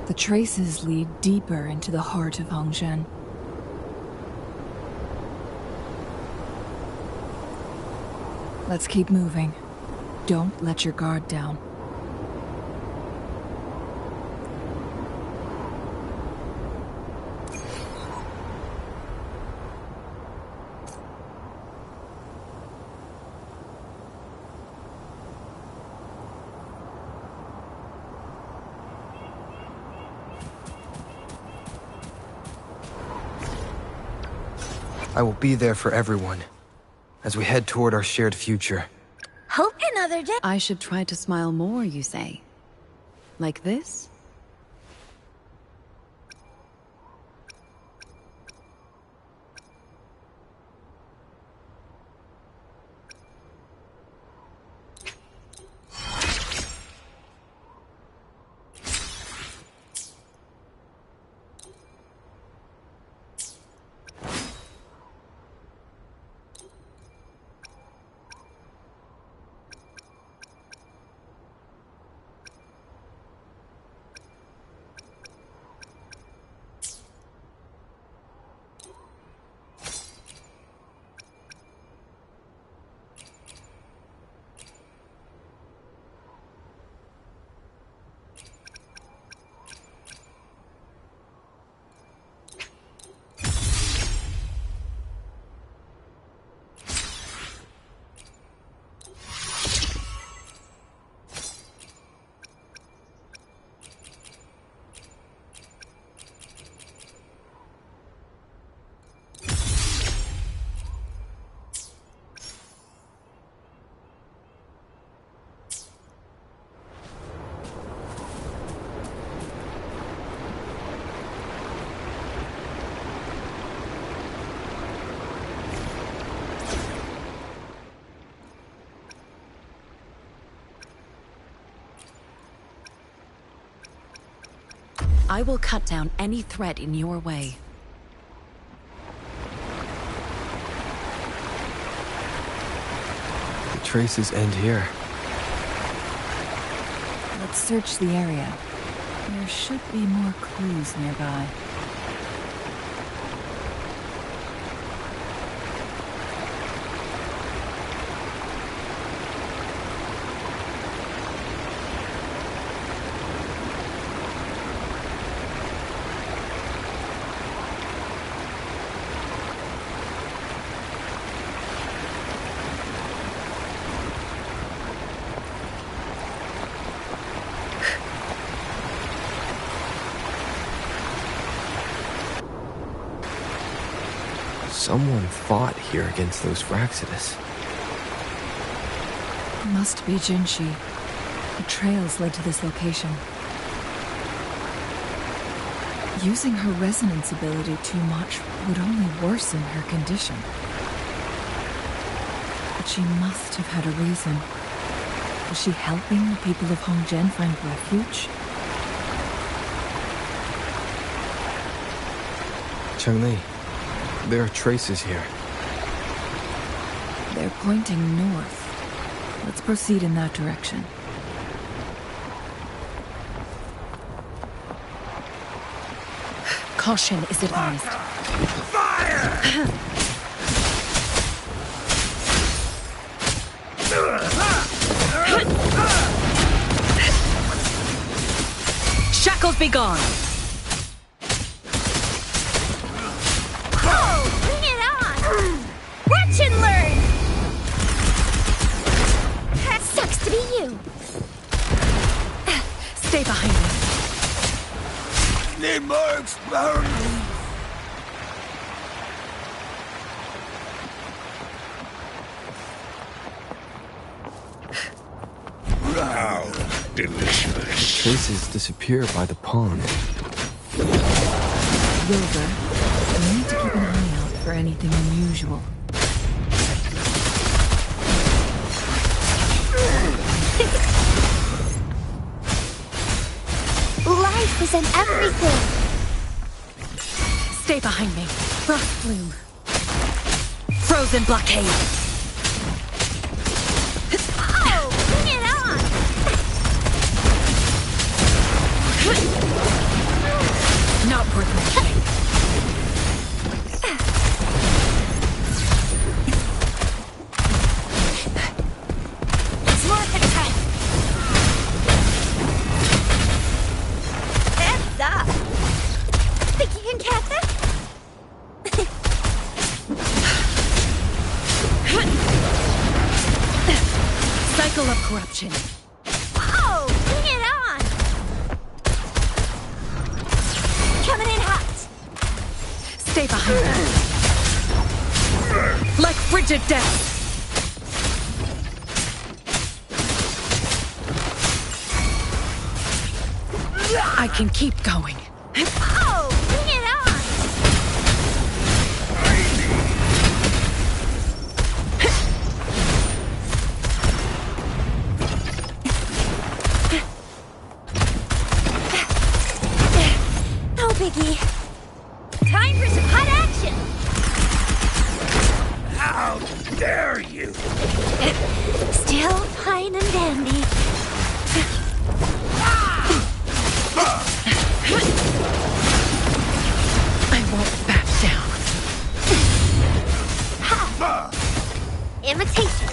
The traces lead deeper into the heart of Hongzhen. Let's keep moving. Don't let your guard down. I will be there for everyone as we head toward our shared future. Hope another day. I should try to smile more, you say? Like this? I will cut down any threat in your way. The traces end here. Let's search the area. There should be more clues nearby. Someone fought here against those Fraxidus. Must be Jinshi. The trails led to this location. Using her resonance ability too much would only worsen her condition. But she must have had a reason. Was she helping the people of Hongzhen find refuge? Cheng-Li, there are traces here. They're pointing north. Let's proceed in that direction. Caution is advised. Fire! Shackles be gone! Bring it on! Watch and learn! Sucks to be you. Stay behind me. Need more experiments. Wow, delicious. Traces disappear by the pond. Wilbur, we need to keep an eye out for anything unusual. Life is in everything. Stay behind me. Frost bloom. Frozen blockade. Oh, bring it on! Not worth mentioning. It's more than time. Heads up. Think you can catch it? Cycle of corruption. Oh, bring it on! Coming in hot. Stay behind me. Like frigid death. I can keep going. Oh, bring it on! No biggie. Time for some hot action! How dare you! Still fine and dandy. I won't back down. Imitation.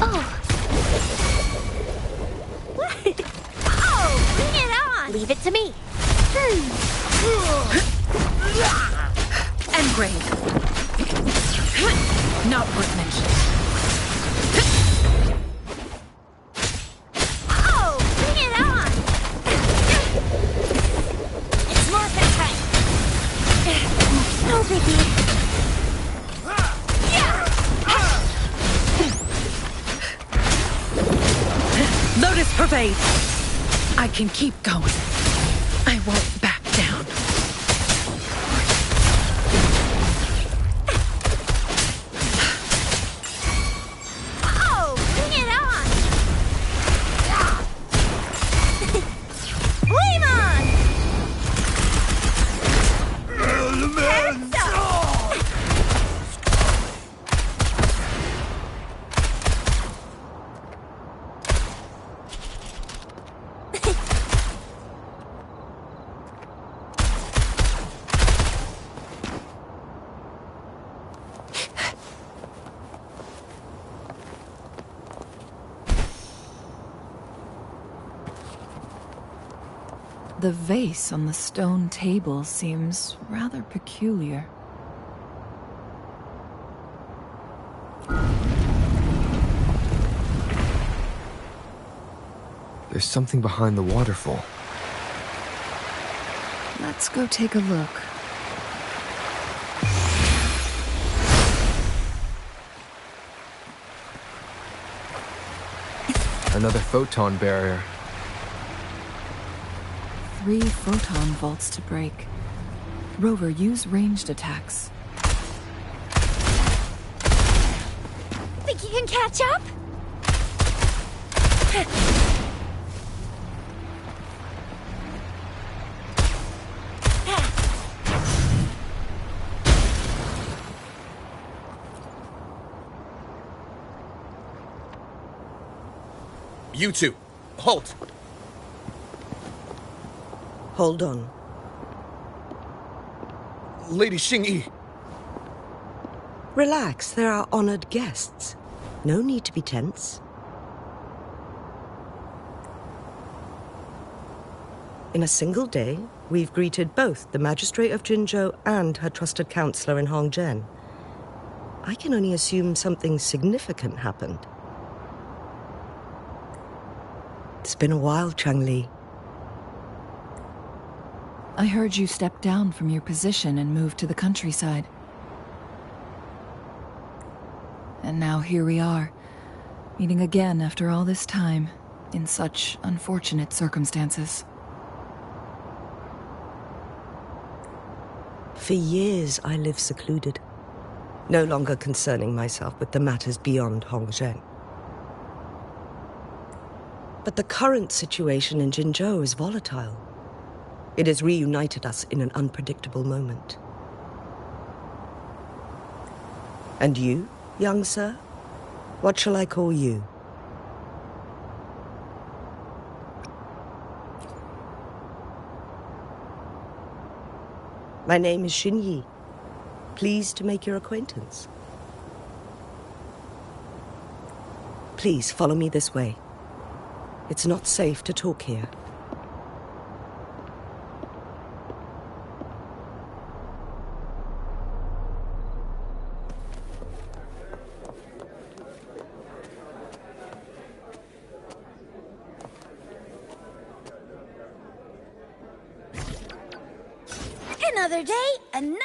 Oh. Oh, bring it on! Leave it to me. Engrave. Not worth mentioning. Oh, bring it on! It's morphin' time. No biggie. Lotus pervade. I can keep going. I won't back down. Oh, bring The vase on the stone table seems rather peculiar. There's something behind the waterfall. Let's go take a look. Another photon barrier. 3 photon vaults to break. Rover, use ranged attacks. Think you can catch up? You two, halt! Hold on. Lady Xingyi. Relax, they're our honored guests. No need to be tense. In a single day, we've greeted both the Magistrate of Jinzhou and her trusted counselor in Hongzhen. I can only assume something significant happened. It's been a while, Changli. I heard you stepped down from your position and moved to the countryside. And now here we are, meeting again after all this time, in such unfortunate circumstances. For years I lived secluded, no longer concerning myself with the matters beyond Hongzhen. But the current situation in Jinzhou is volatile. It has reunited us in an unpredictable moment. And you, young sir? What shall I call you? My name is Xingyi. Pleased to make your acquaintance. Please follow me this way. It's not safe to talk here. Another day, another...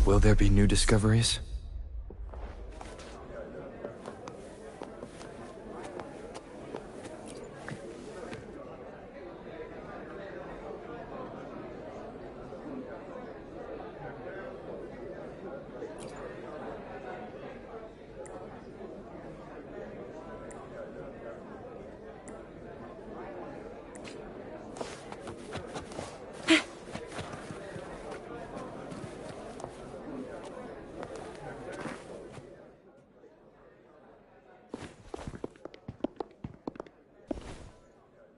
Will there be new discoveries?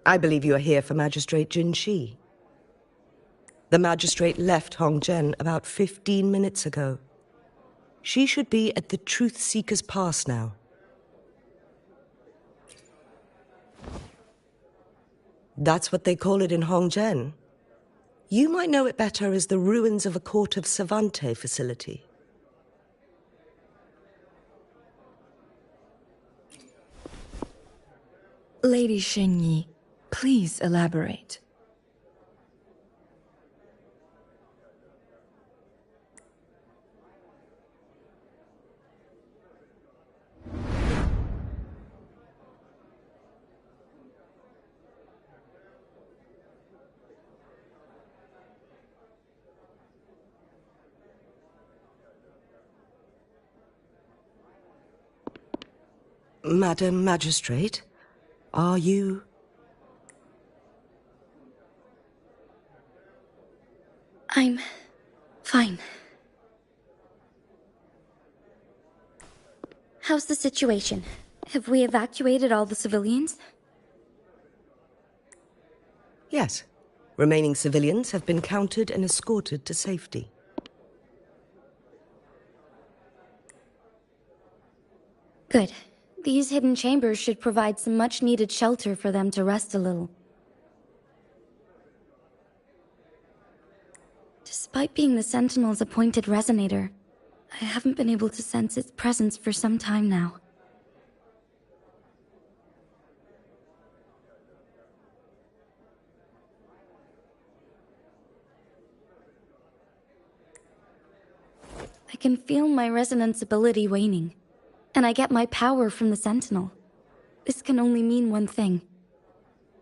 I believe you are here for Magistrate Jin Shi. The magistrate left Hongzhen about 15 minutes ago. She should be at the Truth Seeker's Pass now. That's what they call it in Hongzhen. You might know it better as the ruins of a Court of Savante facility. Lady Xingyi, please elaborate. Madam Magistrate, are you... I'm fine. How's the situation? Have we evacuated all the civilians? Yes. Remaining civilians have been counted and escorted to safety. Good. These hidden chambers should provide some much-needed shelter for them to rest a little. Despite being the Sentinel's appointed resonator, I haven't been able to sense its presence for some time now. I can feel my resonance ability waning, and I get my power from the Sentinel. This can only mean one thing.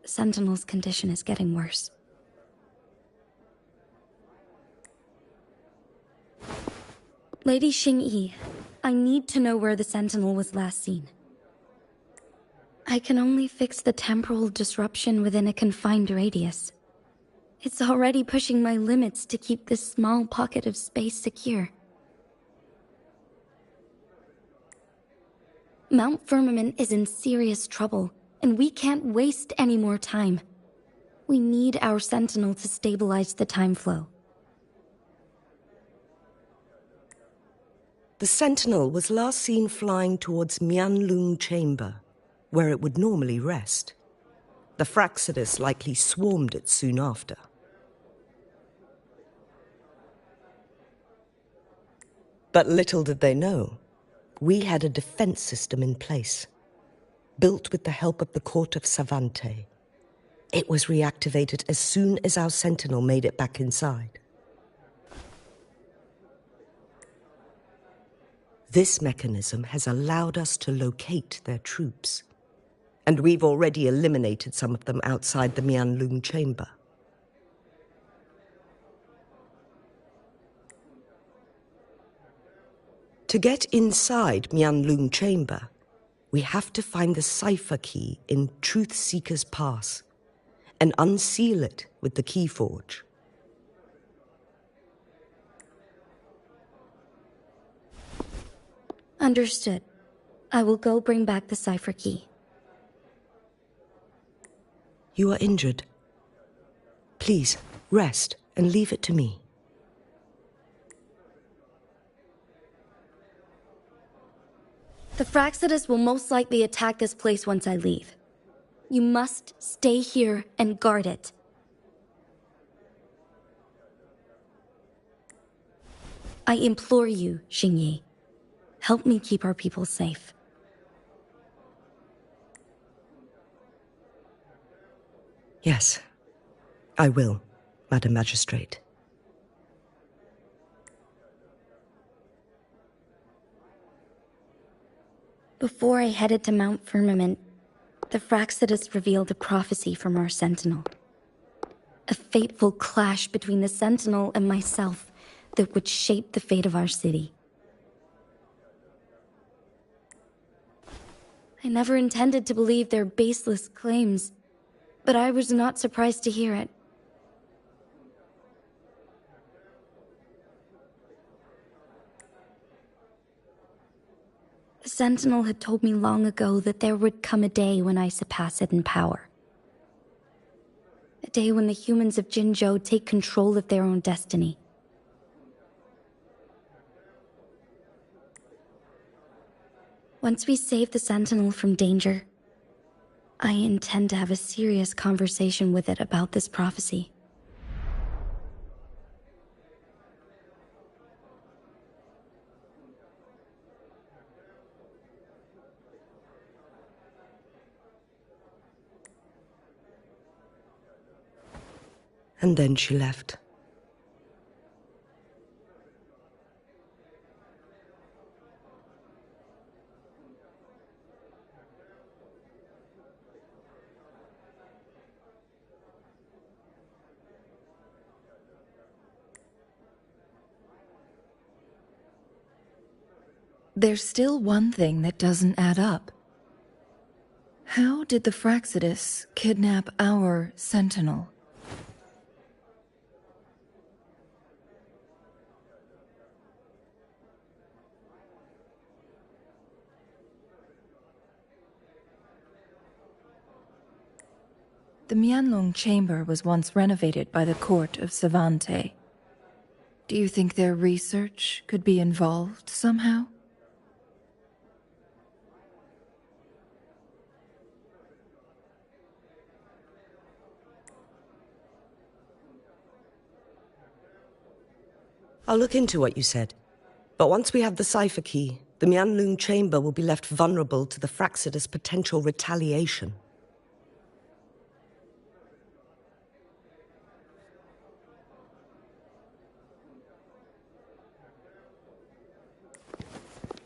The Sentinel's condition is getting worse. Lady Xingyi, I need to know where the Sentinel was last seen. I can only fix the temporal disruption within a confined radius. It's already pushing my limits to keep this small pocket of space secure. Mount Firmament is in serious trouble, and we can't waste any more time. We need our Sentinel to stabilize the time flow. The Sentinel was last seen flying towards Mianlung Chamber, where it would normally rest. The Fraxidus likely swarmed it soon after. But little did they know, we had a defense system in place, built with the help of the court of Savante. It was reactivated as soon as our Sentinel made it back inside. This mechanism has allowed us to locate their troops, and we've already eliminated some of them outside the Mianlung chamber. To get inside Mianlung chamber, we have to find the cipher key in Truth Seeker's Pass and unseal it with the Keyforge. Understood. I will go bring back the cipher key. You are injured. Please, rest and leave it to me. The Fraxidus will most likely attack this place once I leave. You must stay here and guard it. I implore you, Xingyi. Help me keep our people safe. Yes, I will, Madam Magistrate. Before I headed to Mount Firmament, the Fraxidus revealed a prophecy from our Sentinel. A fateful clash between the Sentinel and myself that would shape the fate of our city. I never intended to believe their baseless claims, but I was not surprised to hear it. The Sentinel had told me long ago that there would come a day when I surpass it in power. A day when the humans of Jinzhou take control of their own destiny. Once we save the Sentinel from danger, I intend to have a serious conversation with it about this prophecy. And then she left. There's still one thing that doesn't add up. How did the Fraxidus kidnap our Sentinel? The Mianlong chamber was once renovated by the court of Savante. Do you think their research could be involved somehow? I'll look into what you said. But once we have the cipher key, the Mianlun chamber will be left vulnerable to the Fraxida's potential retaliation.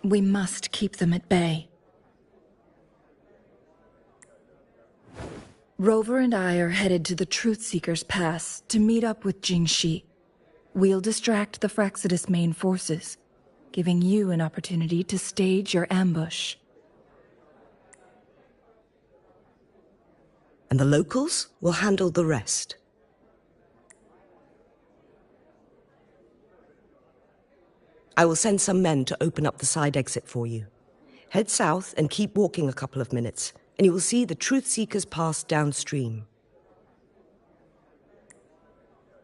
We must keep them at bay. Rover and I are headed to the Truthseeker's Pass to meet up with Jingxi. We'll distract the Fraxidus main forces, giving you an opportunity to stage your ambush. And the locals will handle the rest. I will send some men to open up the side exit for you. Head south and keep walking a couple of minutes, and you will see the Truthseeker's Pass downstream.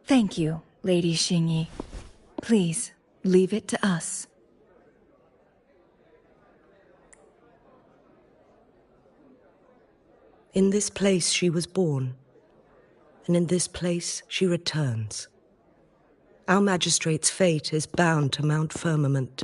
Thank you, Lady Xingyi. Please, leave it to us. In this place she was born, and in this place she returns. Our magistrate's fate is bound to Mount Firmament.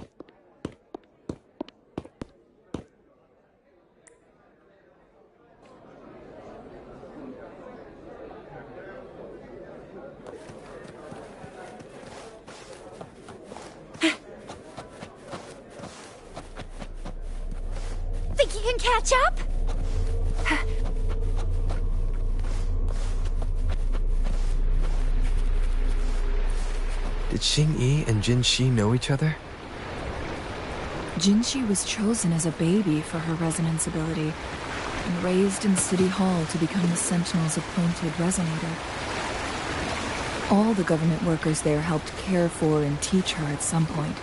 Think you can catch up? Did Xingyi and Jinxi know each other? Jinxi was chosen as a baby for her resonance ability and raised in City Hall to become the Sentinel's appointed resonator. All the government workers there helped care for and teach her at some point,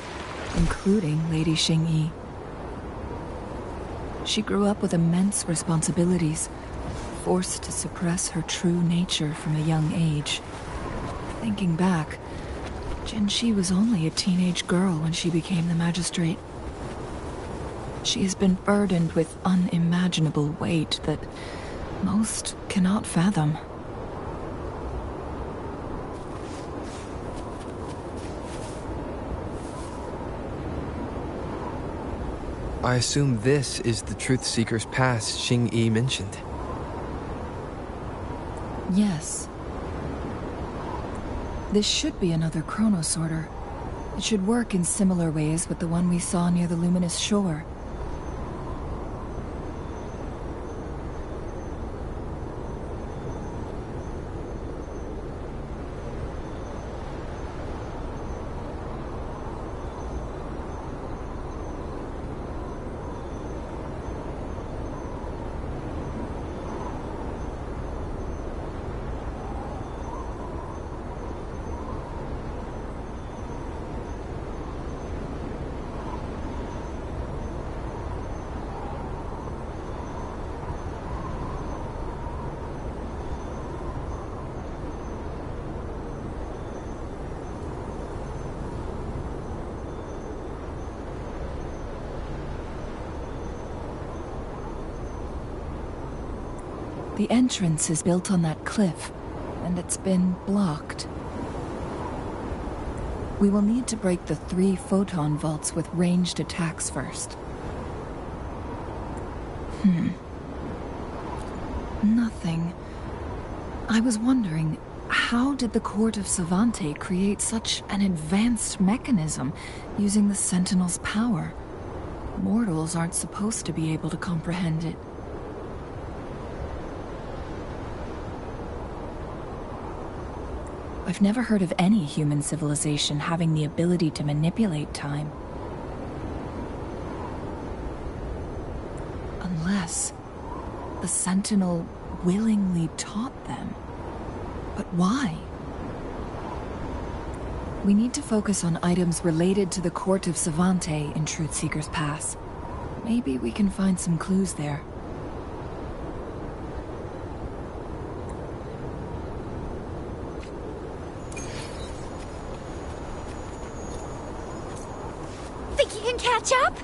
including Lady Xingyi. She grew up with immense responsibilities, forced to suppress her true nature from a young age. Thinking back, Jinxi was only a teenage girl when she became the magistrate. She has been burdened with unimaginable weight that most cannot fathom. I assume this is the Truthseeker's Pass Xingyi mentioned. Yes. This should be another chronosorter. It should work in similar ways with the one we saw near the luminous shore. The entrance is built on that cliff, and it's been blocked. We will need to break the 3 photon vaults with ranged attacks first. Nothing. I was wondering, how did the Court of Savante create such an advanced mechanism using the Sentinel's power? Mortals aren't supposed to be able to comprehend it. I've never heard of any human civilization having the ability to manipulate time. Unless the Sentinel willingly taught them. But why? We need to focus on items related to the Court of Savante in Truthseeker's Pass. Maybe we can find some clues there. Think you can catch up?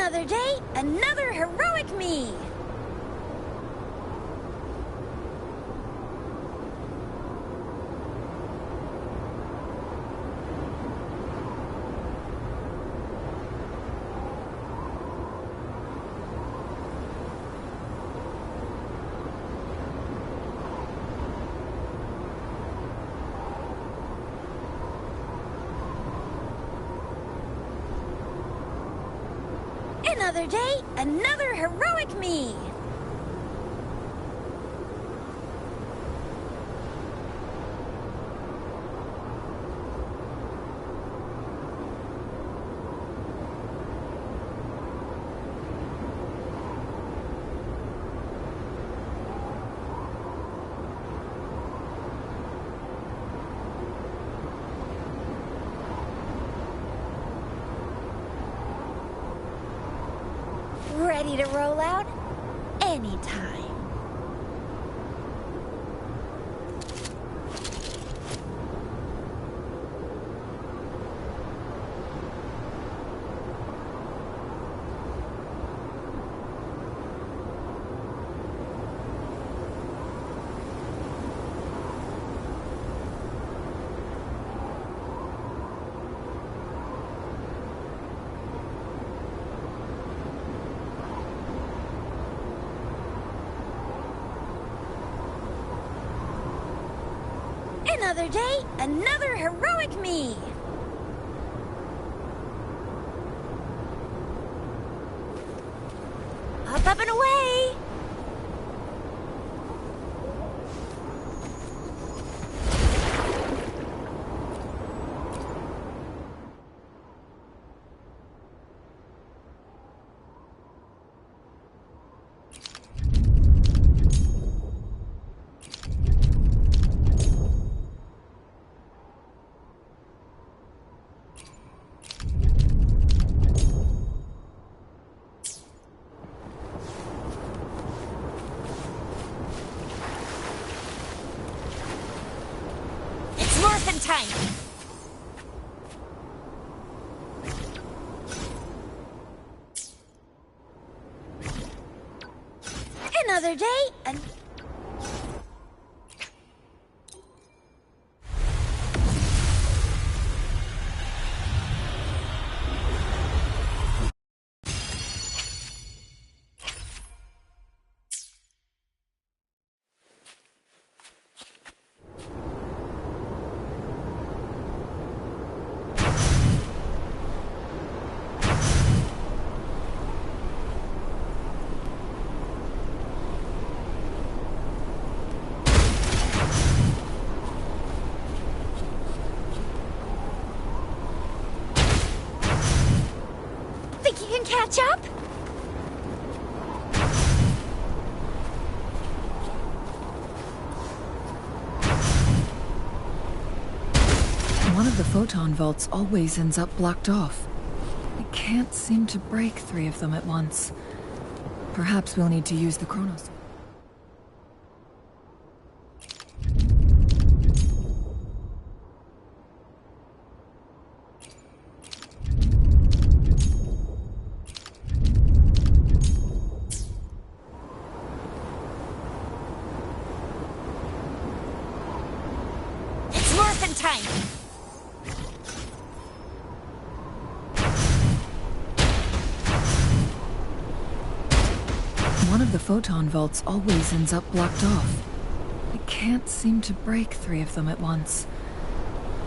Another day, another heroic me! Another day, another heroic me! Ready to roll out? Anytime. Another day, another heroic me! Up and away! Morphin' time! Another day, and think you can catch up? One of the photon vaults always ends up blocked off. I can't seem to break 3 of them at once. Perhaps we'll need to use the Chronos. It's morphin' time! One of the photon vaults always ends up blocked off. I can't seem to break 3 of them at once.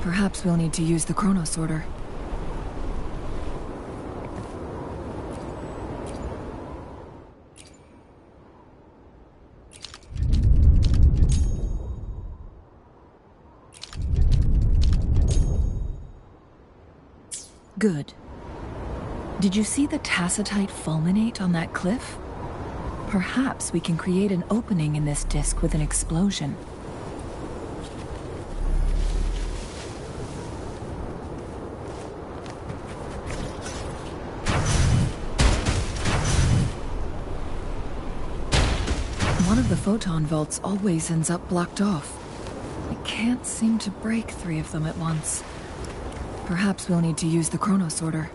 Perhaps we'll need to use the Chrono Sorter. Good. Did you see the tacitite fulminate on that cliff? Perhaps we can create an opening in this disk with an explosion. One of the photon vaults always ends up blocked off. I can't seem to break 3 of them at once. Perhaps we'll need to use the Chrono Sorter.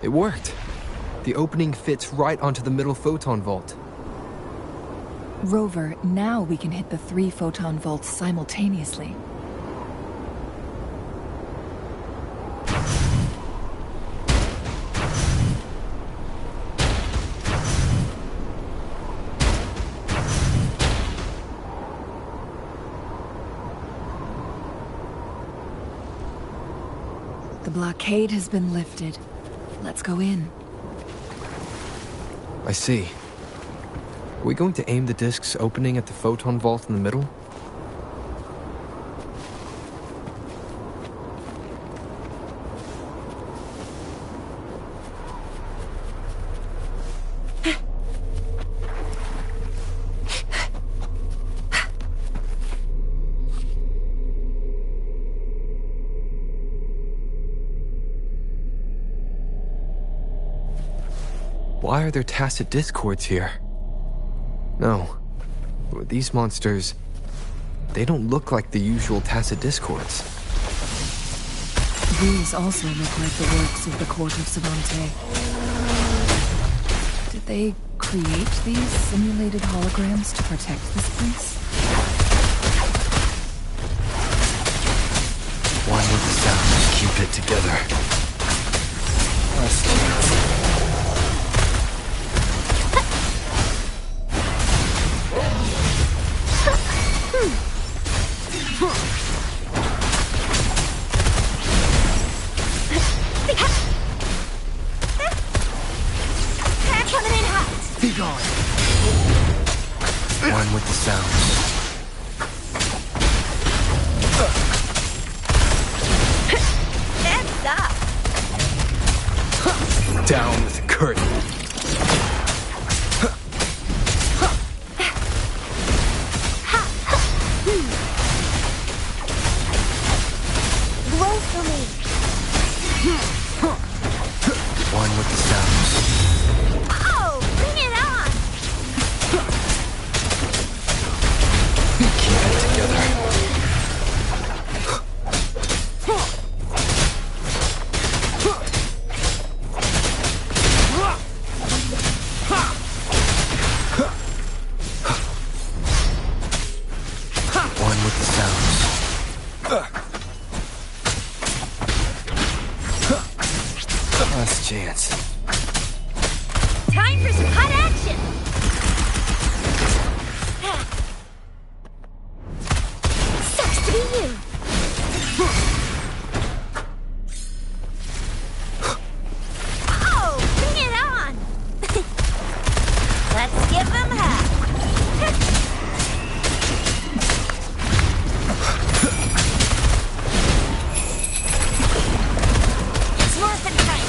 It worked. The opening fits right onto the middle photon vault. Rover, now we can hit the 3 photon vaults simultaneously. The blockade has been lifted. Let's go in. I see. Are we going to aim the discs opening at the photon vault in the middle? Why are there tacit discords here? No. These monsters... they don't look like the usual tacit discords. These also look like the works of the Court of Savante. Did they create these simulated holograms to protect this place? One with the sound to keep it together. Last chance. Be gone. One with the sound. Heads up. Down with the curtain. Blow for me. One with the sound. Oh, bring it on. Keep it together. One with the sound. Last chance. Time for some hot action. Sucks to be you. Oh, bring it on. Let's give them hell. It's worth the time.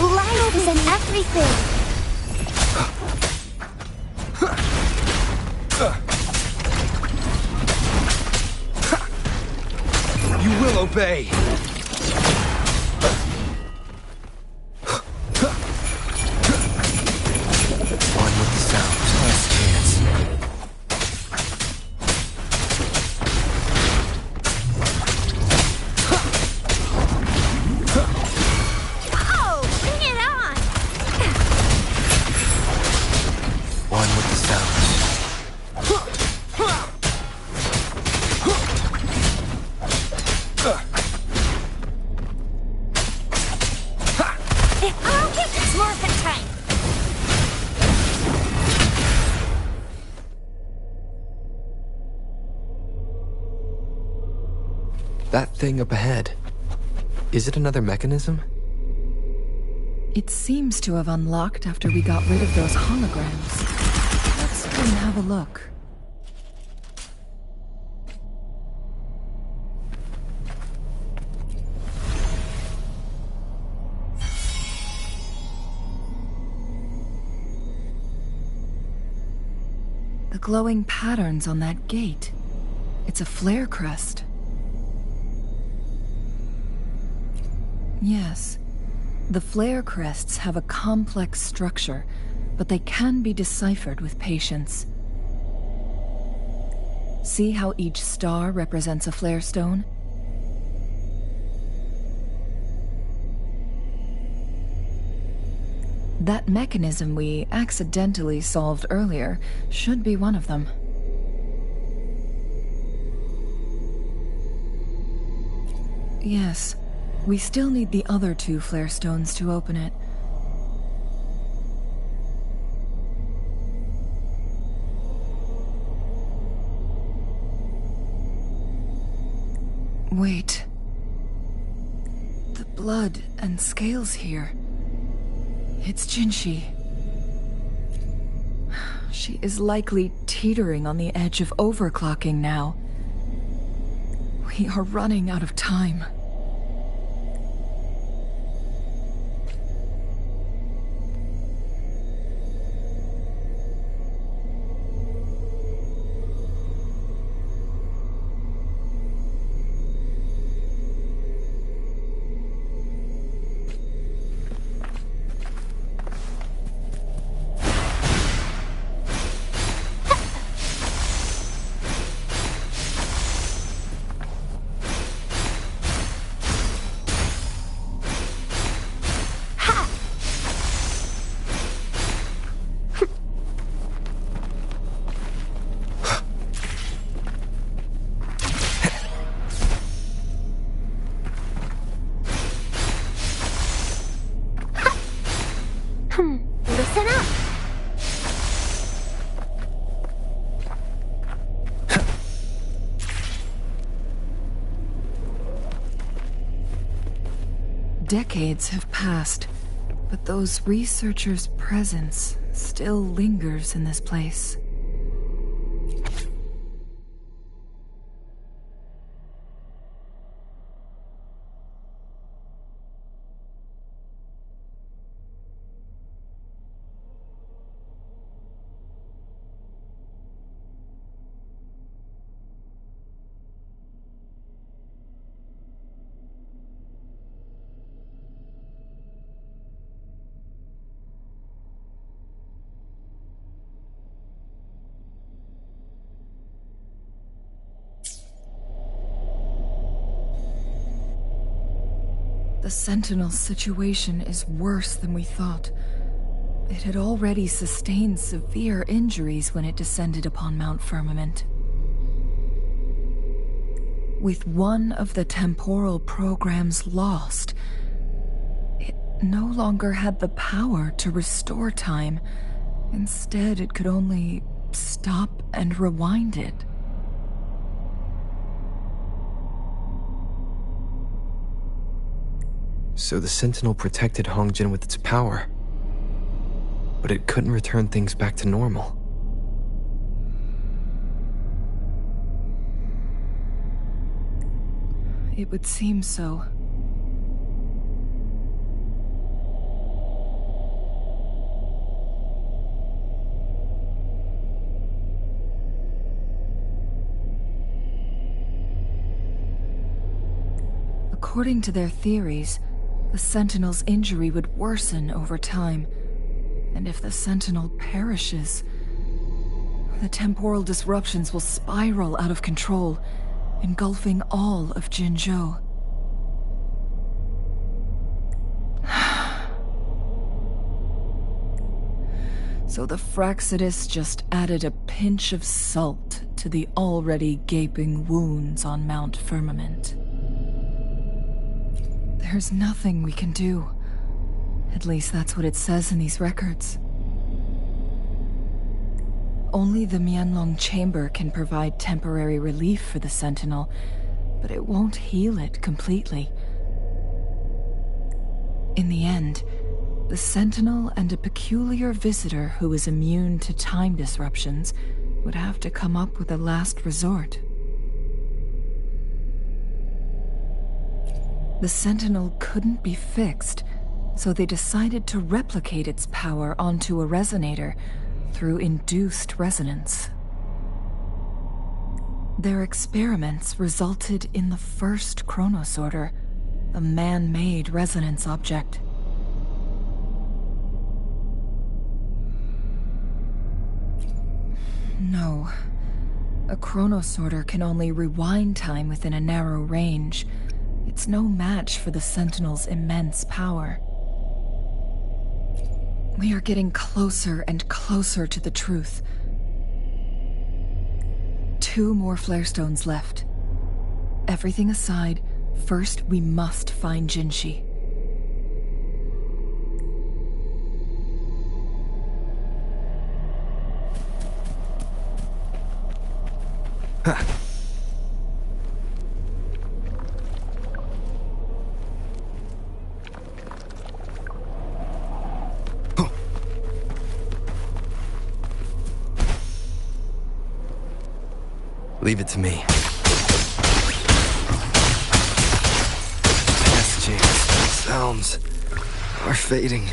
Life is in everything. You will obey. One with the sound. Last chance. Oh, bring it on. One with the sound. It's worth the time. That thing up ahead. Is it another mechanism? It seems to have unlocked after we got rid of those holograms. Let's go and have a look. The glowing patterns on that gate. It's a flare crest. Yes. The flare crests have a complex structure, but they can be deciphered with patience. See how each star represents a flare stone? That mechanism we accidentally solved earlier should be one of them. Yes, we still need the other 2 flare stones to open it. Wait. The blood and scales here. It's Jinshi. She is likely teetering on the edge of overclocking now. We are running out of time. Listen up! Decades have passed, but those researchers' presence still lingers in this place. The Sentinel's situation is worse than we thought. It had already sustained severe injuries when it descended upon Mount Firmament. With one of the temporal programs lost, it no longer had the power to restore time. Instead, it could only stop and rewind it. So the Sentinel protected Hongjin with its power. But it couldn't return things back to normal. It would seem so. According to their theories, the Sentinel's injury would worsen over time, and if the Sentinel perishes, the temporal disruptions will spiral out of control, engulfing all of Jinzhou. So the Fraxidus just added a pinch of salt to the already gaping wounds on Mount Firmament. There's nothing we can do. At least that's what it says in these records. Only the Mianlong Chamber can provide temporary relief for the Sentinel, but it won't heal it completely. In the end, the Sentinel and a peculiar visitor who is immune to time disruptions would have to come up with a last resort. The Sentinel couldn't be fixed, so they decided to replicate its power onto a resonator through induced resonance. Their experiments resulted in the first chronosorter, a man-made resonance object. No. A chronosorter can only rewind time within a narrow range. It's no match for the Sentinel's immense power. We are getting closer and closer to the truth. 2 more flare stones left. Everything aside, first we must find Jinshi. Leave it to me. Messaging sounds are fading.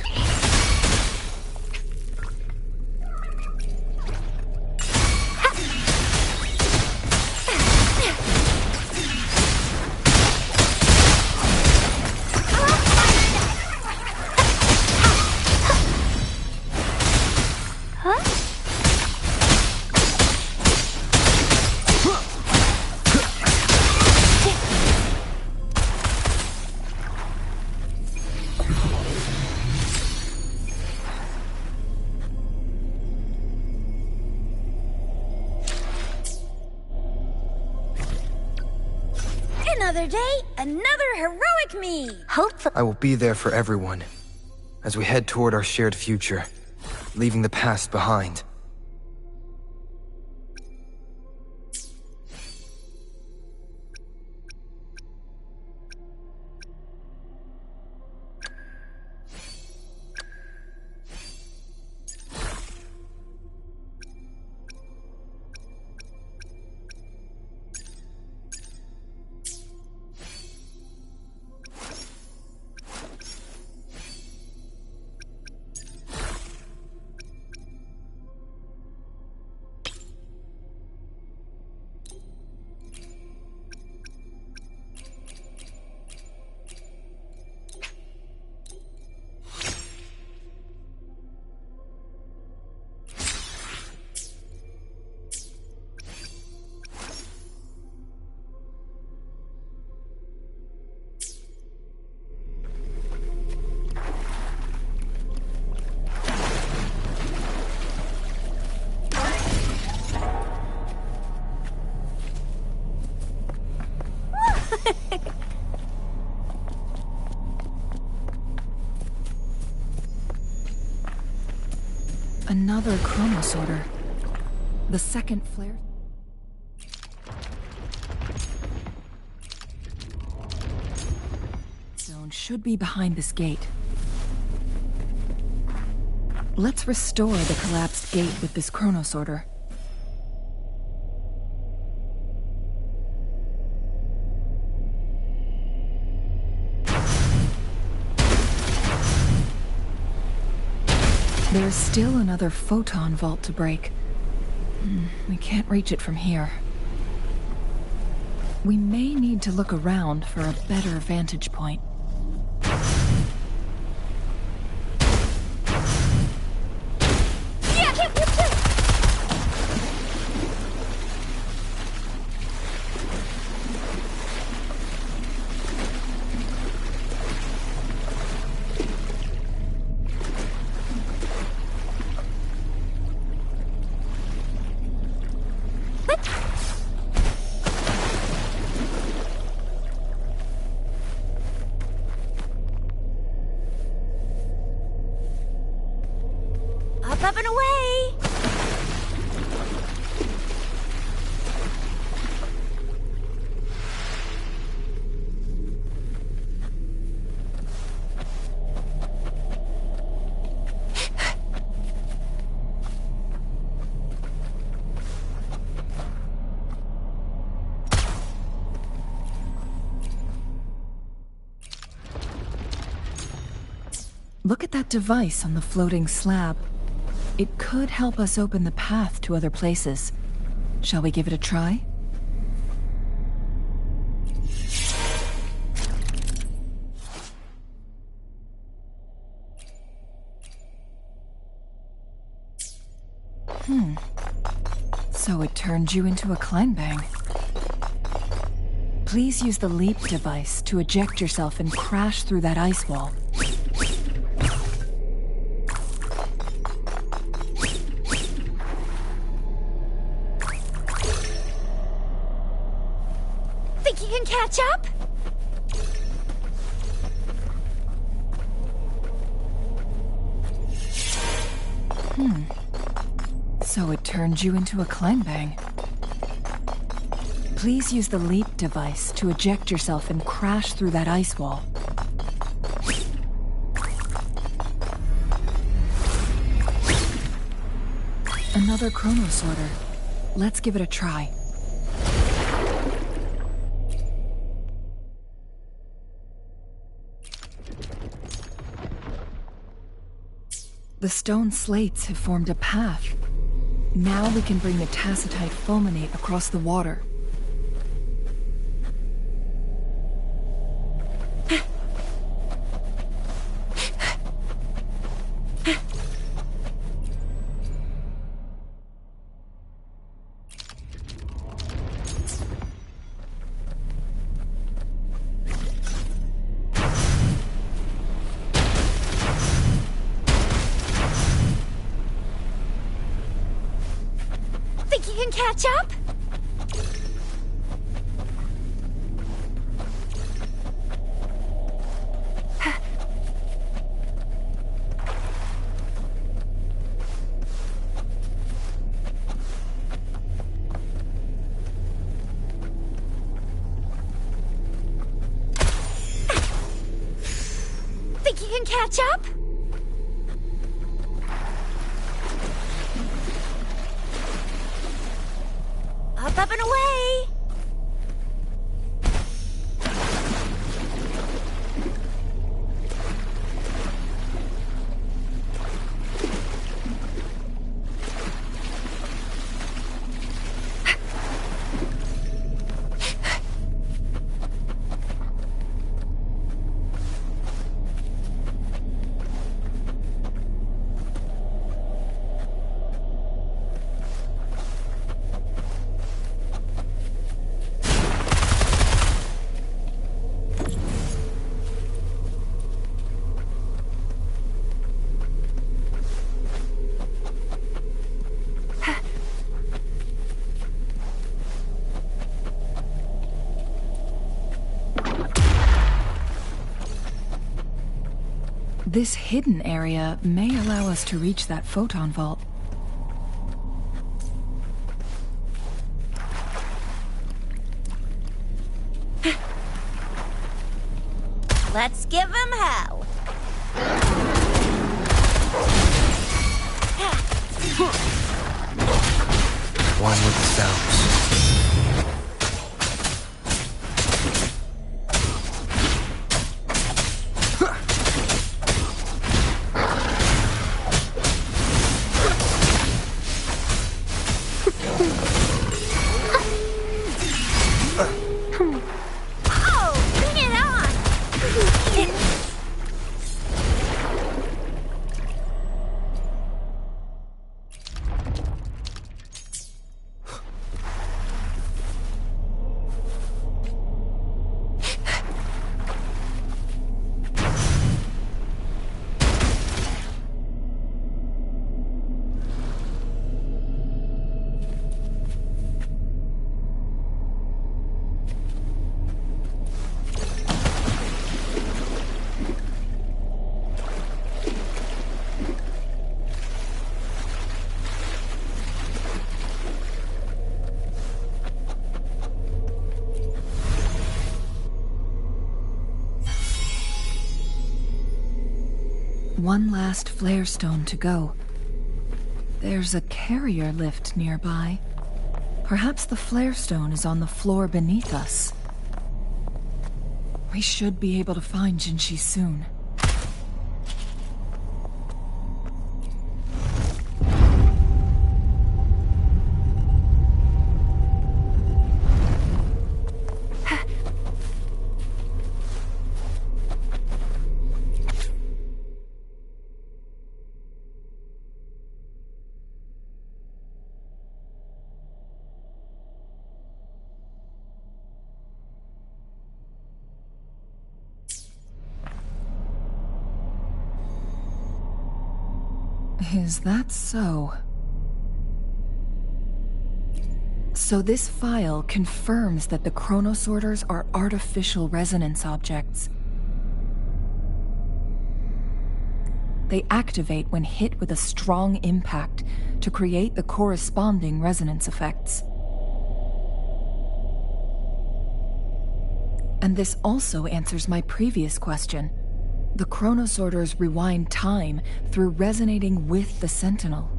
Another day, another heroic me! Hopefully. I will be there for everyone as we head toward our shared future, leaving the past behind. Another chronosorter. The second flare... zone should be behind this gate. Let's restore the collapsed gate with this chronosorter. There's still another photon vault to break. We can't reach it from here. We may need to look around for a better vantage point. Up and away! Look at that device on the floating slab. It could help us open the path to other places. Shall we give it a try? So it turned you into a Kleinbang. Please use the leap device to eject yourself and crash through that ice wall. Think you can catch up? So it turned you into a clangbang. Please use the leap device to eject yourself and crash through that ice wall. Another chrono sorter. Let's give it a try. The stone slates have formed a path. Now we can bring the tacitite fulminate across the water. Think you can catch up? Think you can catch up? Up and away! This hidden area may allow us to reach that photon vault. Let's give him hell. One with the sounds. Oh, bring it on! One last flare stone to go. There's a carrier lift nearby. Perhaps the flare stone is on the floor beneath us. We should be able to find Jinshi soon. Is that so? So this file confirms that the chronosorters are artificial resonance objects. They activate when hit with a strong impact to create the corresponding resonance effects. And this also answers my previous question. The chronosorters rewind time through resonating with the Sentinel.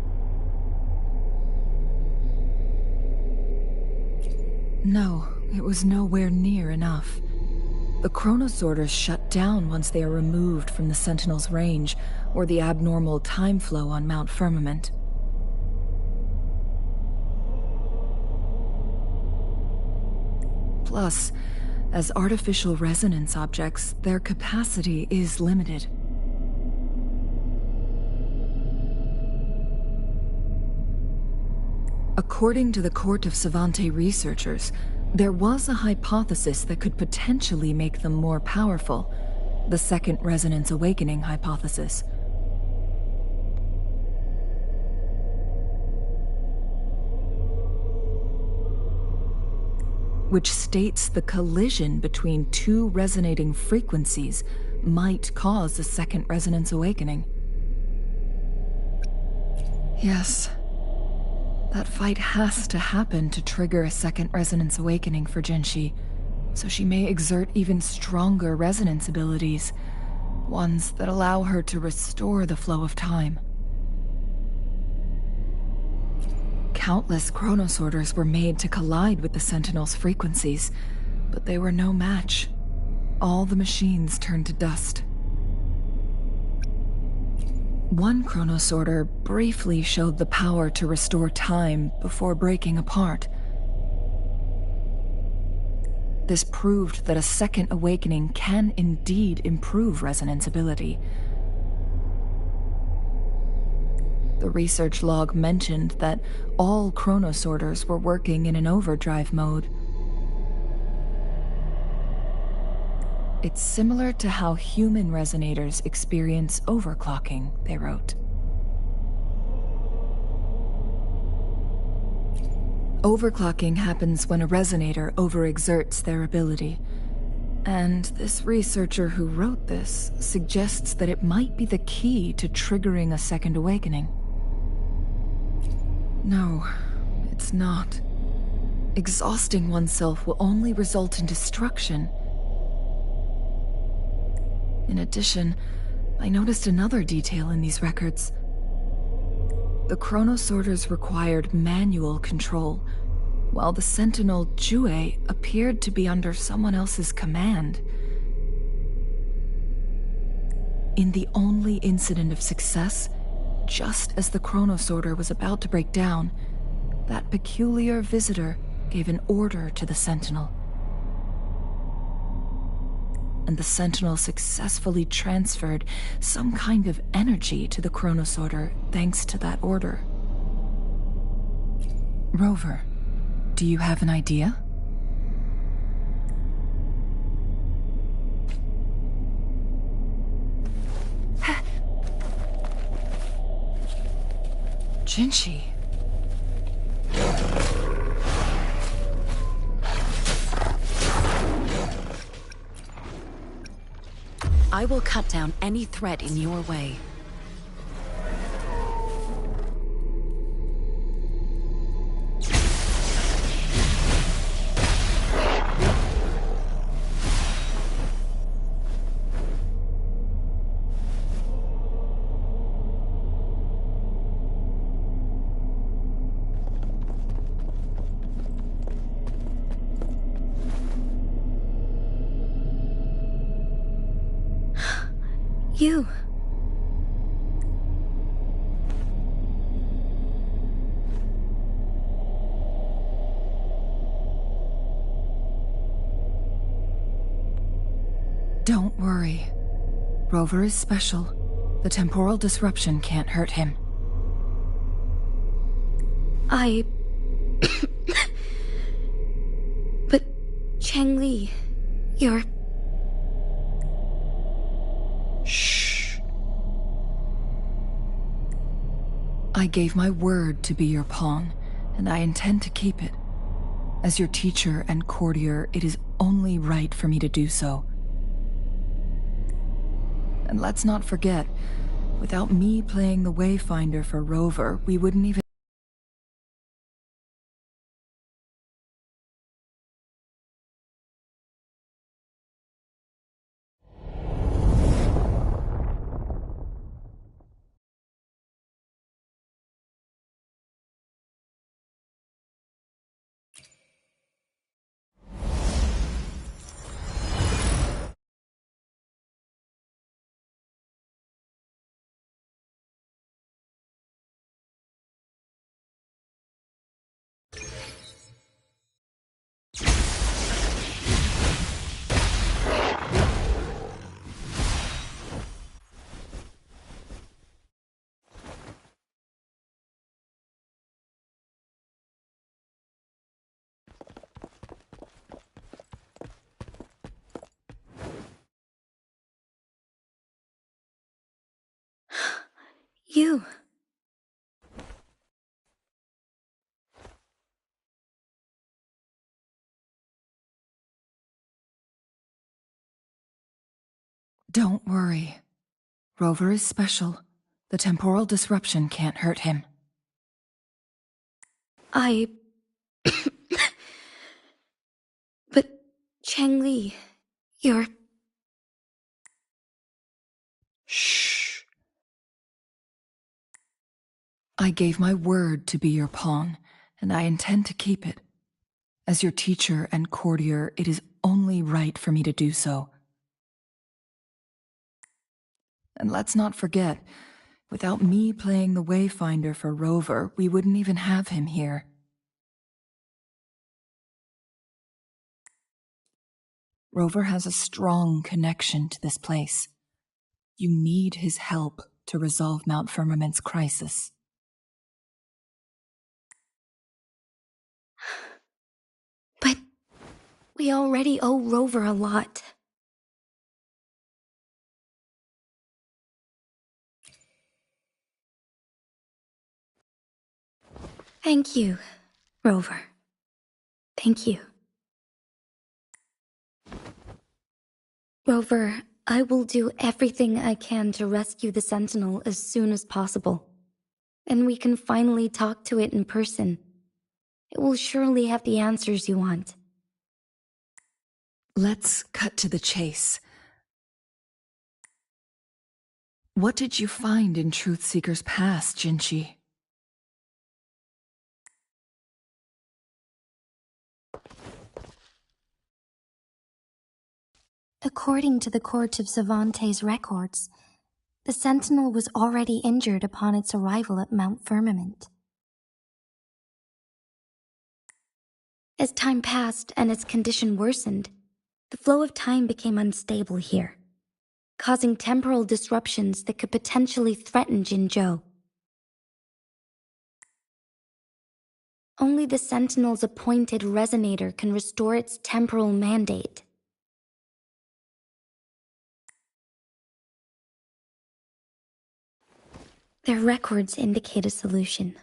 No, it was nowhere near enough. The chronosorters shut down once they are removed from the Sentinel's range, or the abnormal time flow on Mount Firmament. Plus, as artificial resonance objects, their capacity is limited. According to the Court of Savante researchers, there was a hypothesis that could potentially make them more powerful, the Second Resonance Awakening hypothesis. Which states the collision between two resonating frequencies might cause a Second Resonance Awakening. Yes. That fight has to happen to trigger a Second Resonance Awakening for Jinshi, so she may exert even stronger resonance abilities, ones that allow her to restore the flow of time. Countless chronosorters were made to collide with the Sentinel's frequencies, but they were no match. All the machines turned to dust. One chronosorter briefly showed the power to restore time before breaking apart. This proved that a second awakening can indeed improve resonance ability. The research log mentioned that all chronosorters were working in an overdrive mode. It's similar to how human resonators experience overclocking, they wrote. Overclocking happens when a resonator overexerts their ability. And this researcher who wrote this suggests that it might be the key to triggering a second awakening. No, it's not. Exhausting oneself will only result in destruction. In addition, I noticed another detail in these records. The chronosorters required manual control, while the Sentinel Jue appeared to be under someone else's command. In the only incident of success, just as the chronosorter was about to break down, that peculiar visitor gave an order to the Sentinel. And the Sentinel successfully transferred some kind of energy to the chronosorter thanks to that order. Rover, do you have an idea? Jinshi. I will cut down any threat in your way. You. Don't worry. Rover is special. The temporal disruption can't hurt him. But, Changli, you're... Shh. I gave my word to be your pawn, and I intend to keep it. As your teacher and courtier, it is only right for me to do so. And let's not forget, without me playing the Wayfinder for Rover, we wouldn't even... You. Don't worry. Rover is special. The temporal disruption can't hurt him. But, Changli, you're... Shh. I gave my word to be your pawn, and I intend to keep it. As your teacher and courtier, it is only right for me to do so. And let's not forget, without me playing the Wayfinder for Rover, we wouldn't even have him here. Rover has a strong connection to this place. You need his help to resolve Mount Firmament's crisis. But we already owe Rover a lot. Thank you, Rover. Thank you. Rover, I will do everything I can to rescue the Sentinel as soon as possible. And we can finally talk to it in person. It will surely have the answers you want. Let's cut to the chase. What did you find in Truthseeker's past, Jinchi? According to the Court of Savante's records, the Sentinel was already injured upon its arrival at Mount Firmament. As time passed and its condition worsened, the flow of time became unstable here, causing temporal disruptions that could potentially threaten Jinzhou. Only the Sentinel's appointed resonator can restore its temporal mandate. Their records indicate a solution.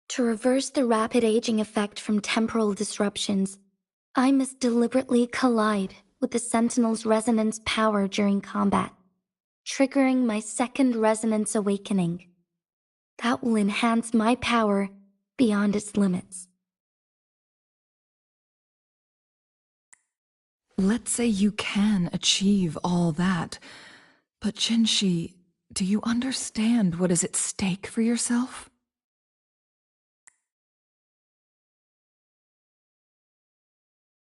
To reverse the rapid aging effect from temporal disruptions, I must deliberately collide with the Sentinel's resonance power during combat, triggering my second resonance awakening. That will enhance my power beyond its limits. Let's say you can achieve all that, but Jinshi, do you understand what is at stake for yourself?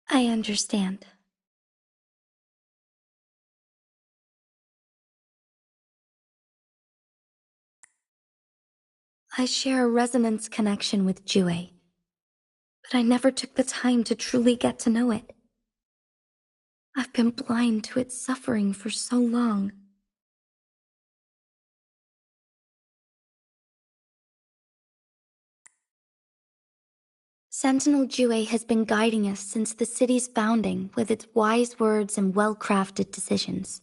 I understand. I share a resonance connection with Jue, but I never took the time to truly get to know it. I've been blind to its suffering for so long. Sentinel Jue has been guiding us since the city's founding with its wise words and well-crafted decisions.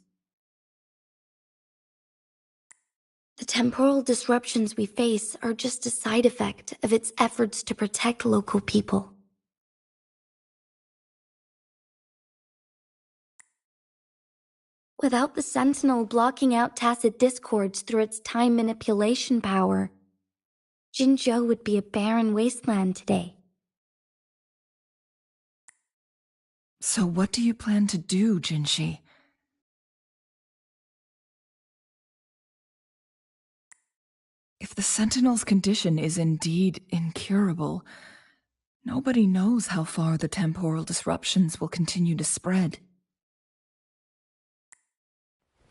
The temporal disruptions we face are just a side effect of its efforts to protect local people. Without the Sentinel blocking out tacit discords through its time manipulation power, Jinzhou would be a barren wasteland today. So what do you plan to do, Jinshi? If the Sentinel's condition is indeed incurable, nobody knows how far the temporal disruptions will continue to spread.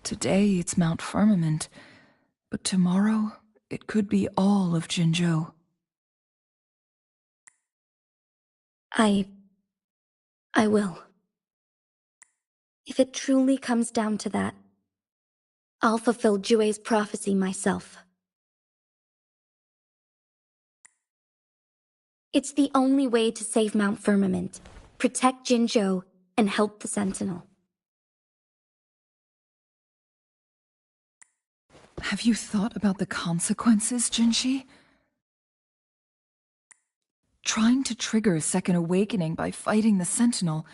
Today it's Mount Firmament, but tomorrow it could be all of Jinzhou. I will. If it truly comes down to that, I'll fulfill Jue's prophecy myself. It's the only way to save Mount Firmament, protect Jinzhou, and help the Sentinel. Have you thought about the consequences, Jinshi? Trying to trigger a second awakening by fighting the Sentinel,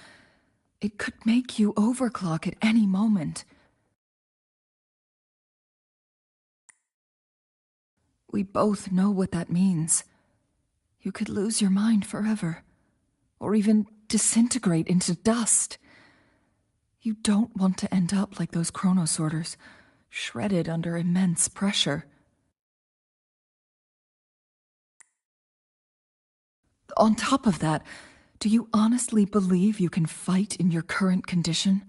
it could make you overclock at any moment. We both know what that means. You could lose your mind forever, or even disintegrate into dust. You don't want to end up like those chronosorters, shredded under immense pressure. On top of that, do you honestly believe you can fight in your current condition?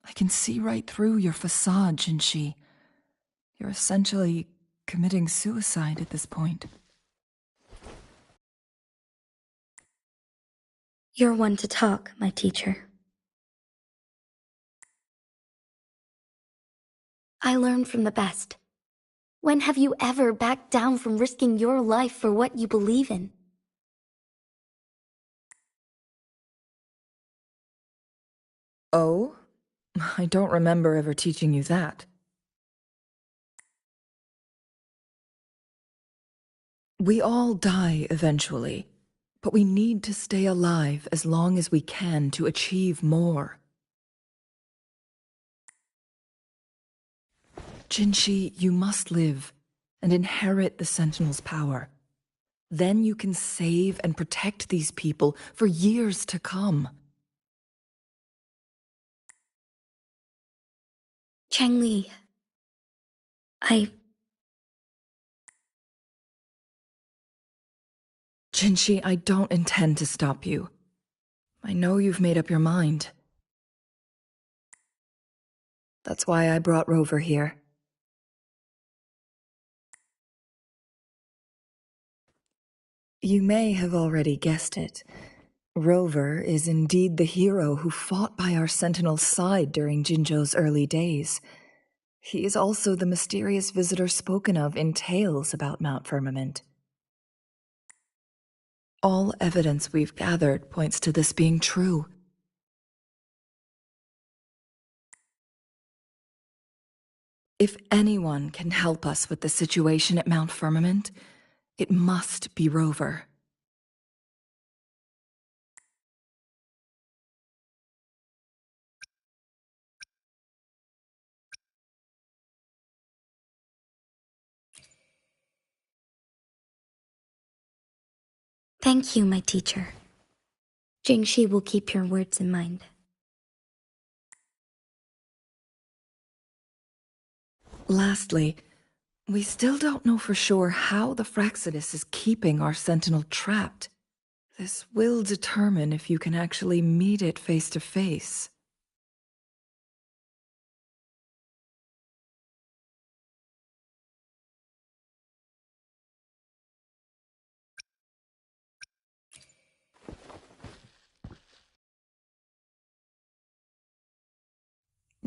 I can see right through your facade, Jinshi. You're essentially committing suicide at this point. You're one to talk, my teacher. I learn from the best. When have you ever backed down from risking your life for what you believe in? Oh? I don't remember ever teaching you that. We all die eventually, but we need to stay alive as long as we can to achieve more. Jinshi, you must live and inherit the Sentinel's power. Then you can save and protect these people for years to come. Changli, Jinshi, I don't intend to stop you. I know you've made up your mind. That's why I brought Rover here. You may have already guessed it. Rover is indeed the hero who fought by our Sentinel's side during Jinzhou's early days. He is also the mysterious visitor spoken of in tales about Mount Firmament. All evidence we've gathered points to this being true. If anyone can help us with the situation at Mount Firmament, it must be Rover. thank you, my teacher. Jingxi will keep your words in mind. Lastly, we still don't know for sure how the Fraxidus is keeping our Sentinel trapped. This will determine if you can actually meet it face to face.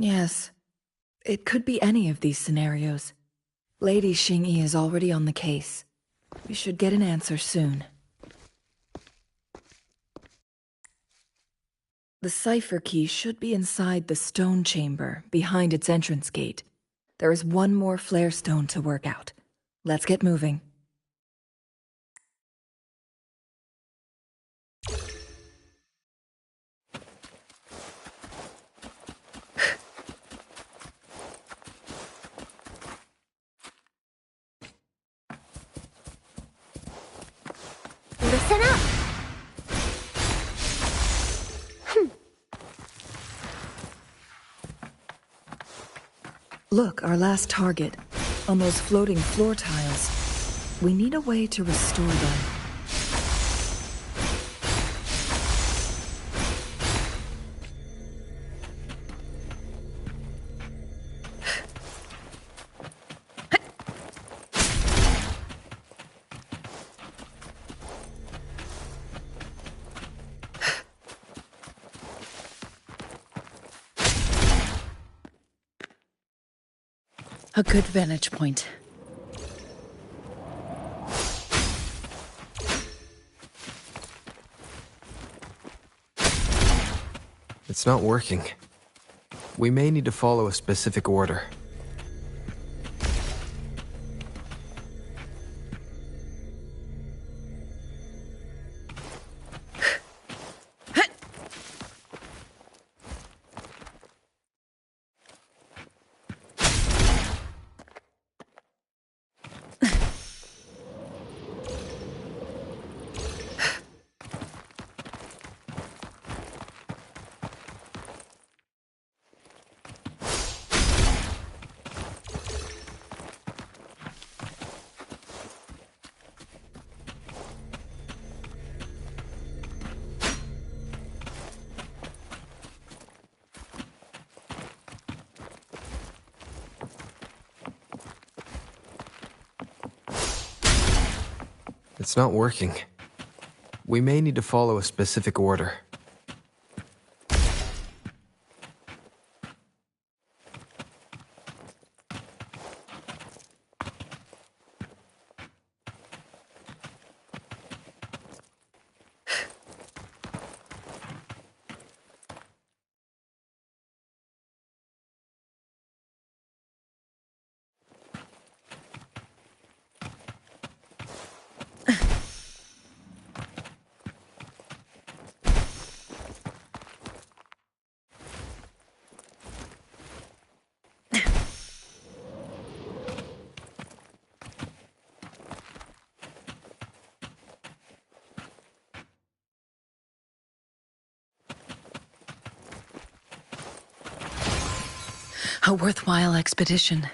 Yes, it could be any of these scenarios. Lady Xingyi is already on the case. We should get an answer soon. The cipher key should be inside the stone chamber, behind its entrance gate. There is one more flare stone to work out. Let's get moving. Listen up! Look, our last target. On those floating floor tiles. We need a way to restore them. A good vantage point. It's not working. We may need to follow a specific order. It's not working. We may need to follow a specific order. A worthwhile expedition.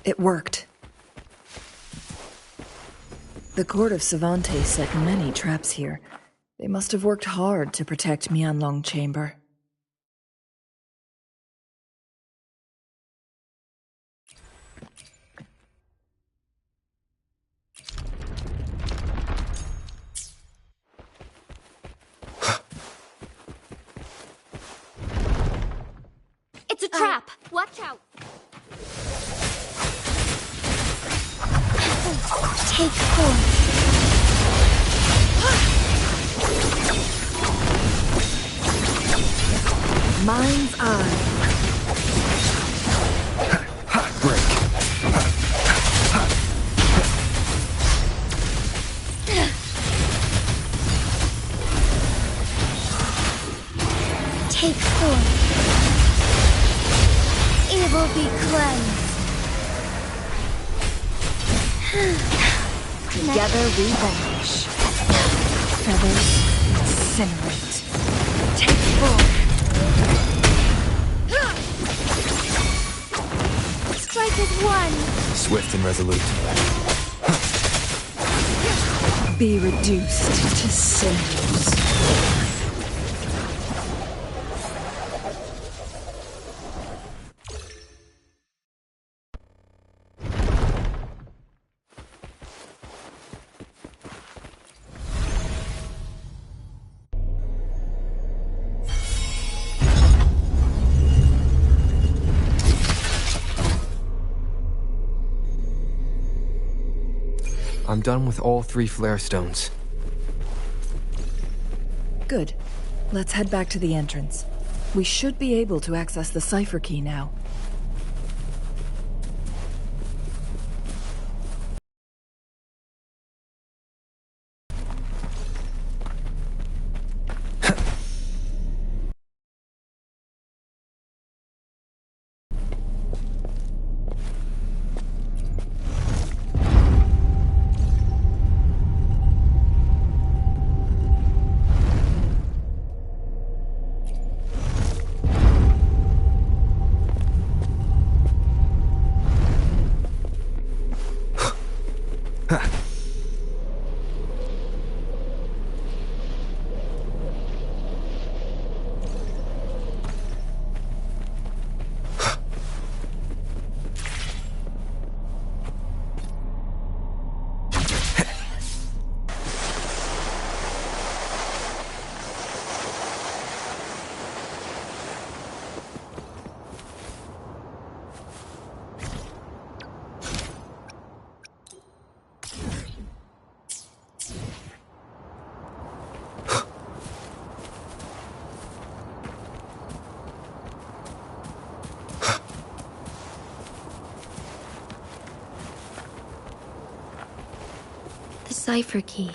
It worked. The court of Cervantes set many traps here. They must have worked hard to protect Mianlong Chamber. It's a trap! Watch out! Take 4. Mind's eye. Break. Take 4. Evil be cleansed. Together we vanish. Feathers incinerate. Take 4. Strike as one. Swift and resolute. Be reduced to cinders. I'm done with all 3 flare stones. Good. Let's head back to the entrance. We should be able to access the cipher key now. The cipher key.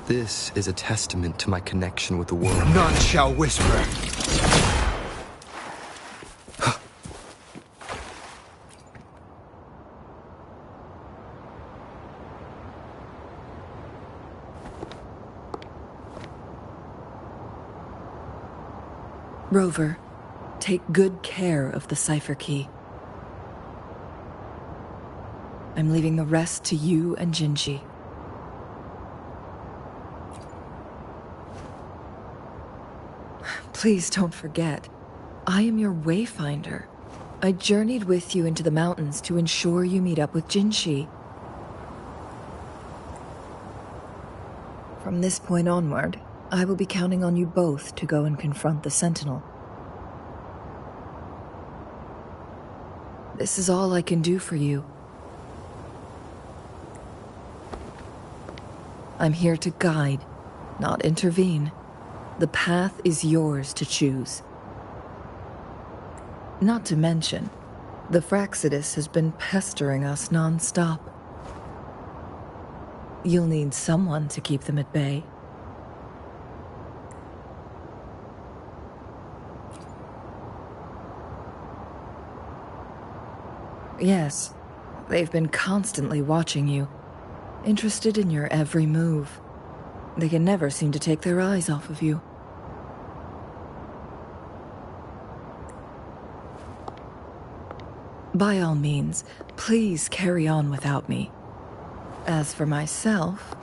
This is a testament to my connection with the world. None shall whisper. Rover, take good care of the cipher key. I'm leaving the rest to you and Jinji. Please don't forget, I am your wayfinder. I journeyed with you into the mountains to ensure you meet up with Jinshi. From this point onward, I will be counting on you both to go and confront the Sentinel. This is all I can do for you. I'm here to guide, not intervene. The path is yours to choose. Not to mention, the Fraxidus has been pestering us non-stop. You'll need someone to keep them at bay. Yes, they've been constantly watching you, interested in your every move. They can never seem to take their eyes off of you. By all means, please carry on without me. As for myself,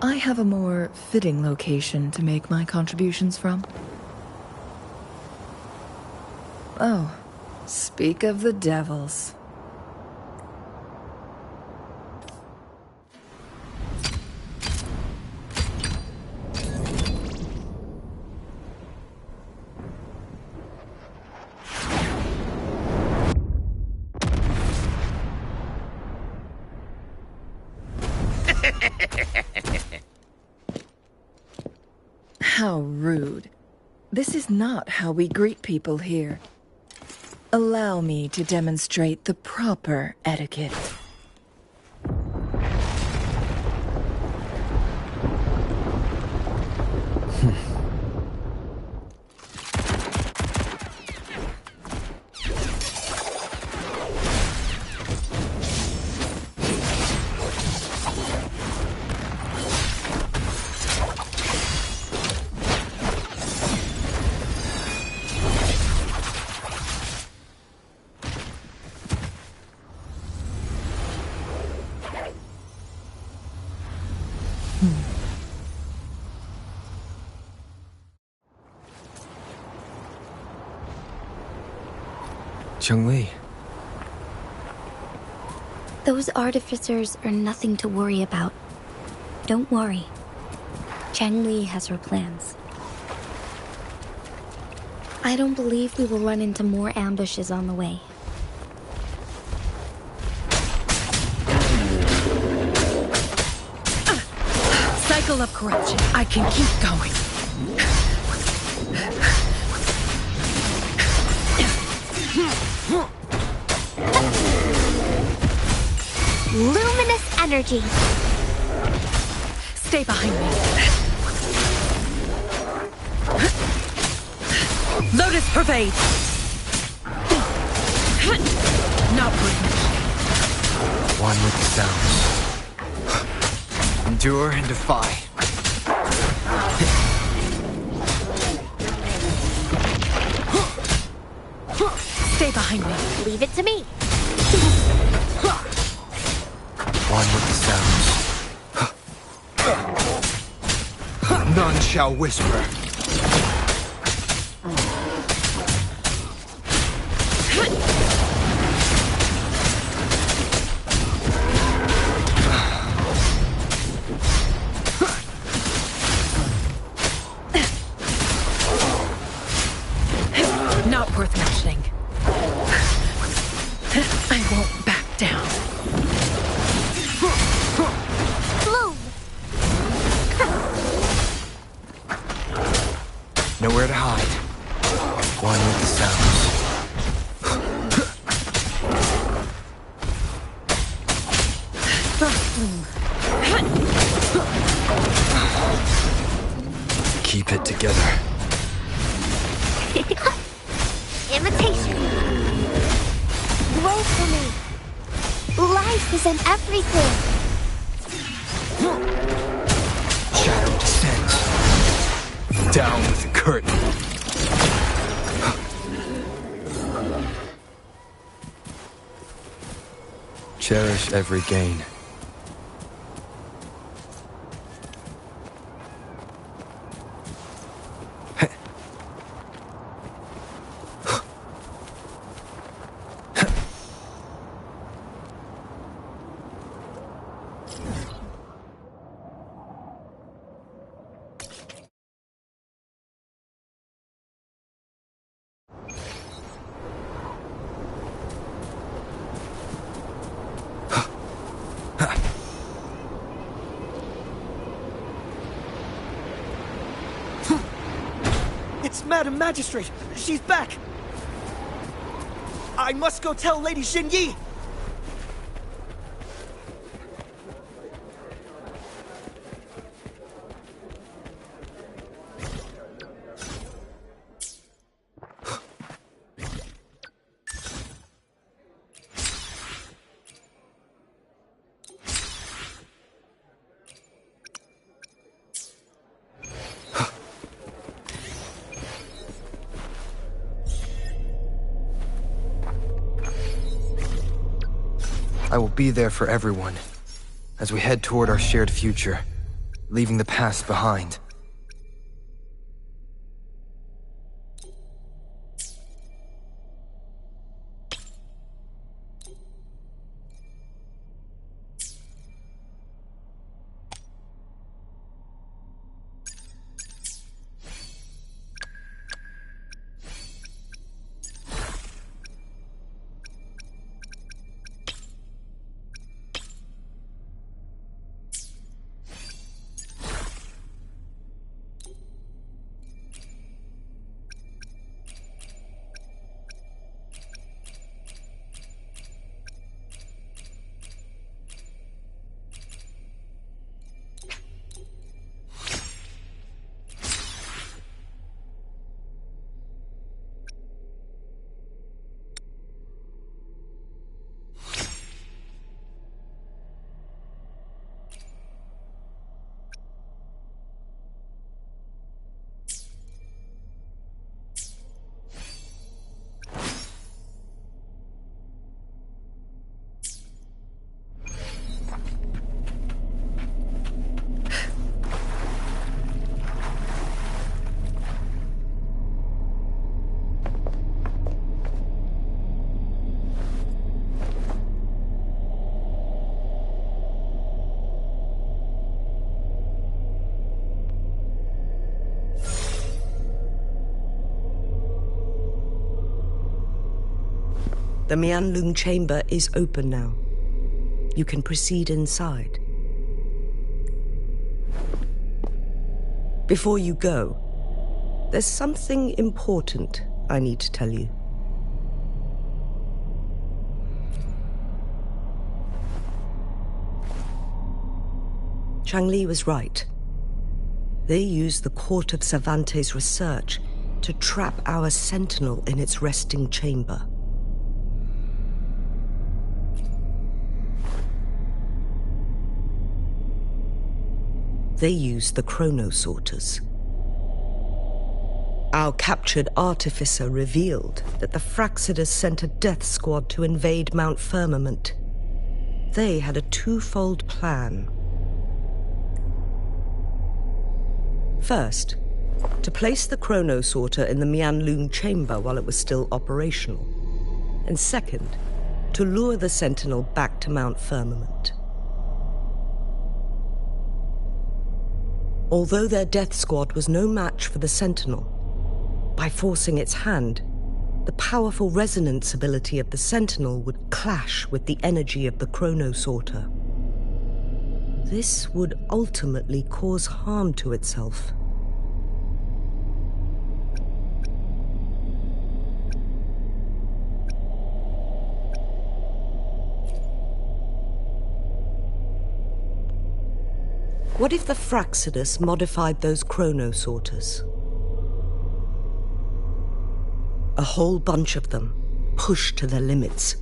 I have a more fitting location to make my contributions from. Oh, speak of the devils. How rude. This is not how we greet people here. Allow me to demonstrate the proper etiquette. Cheng-Li. Those artificers are nothing to worry about. Don't worry. Cheng-Li has her plans. I don't believe we will run into more ambushes on the way. Cycle of corruption. I can keep going. Luminous energy. Stay behind me. Lotus pervade. Not with me. One with the sounds. Endure and defy. Stay behind me. Leave it to me. One with the sounds. None shall whisper. Not worth mentioning. I won't back down. Bloom. Nowhere to hide. One with the sounds. Keep it together. Imitation. Grow for me. Life is in everything. Shadow descends. Down with the curtain. Cherish every gain. Madam Magistrate! She's back! I must go tell Lady Xinyi! I will be there for everyone, as we head toward our shared future, leaving the past behind. The Mianlung chamber is open now. You can proceed inside. Before you go, there's something important I need to tell you. Changli was right. They used the Court of Cervantes' research to trap our sentinel in its resting chamber. They used the chronosorters. Our captured artificer revealed that the Fraxidus sent a death squad to invade Mount Firmament. They had a twofold plan. First, to place the chronosorter in the Mianlung chamber while it was still operational. And second, to lure the sentinel back to Mount Firmament. Although their death squad was no match for the sentinel, by forcing its hand, the powerful resonance ability of the sentinel would clash with the energy of the chronosorter. This would ultimately cause harm to itself. What if the Fraxidus modified those chronosorters? A whole bunch of them, pushed to their limits,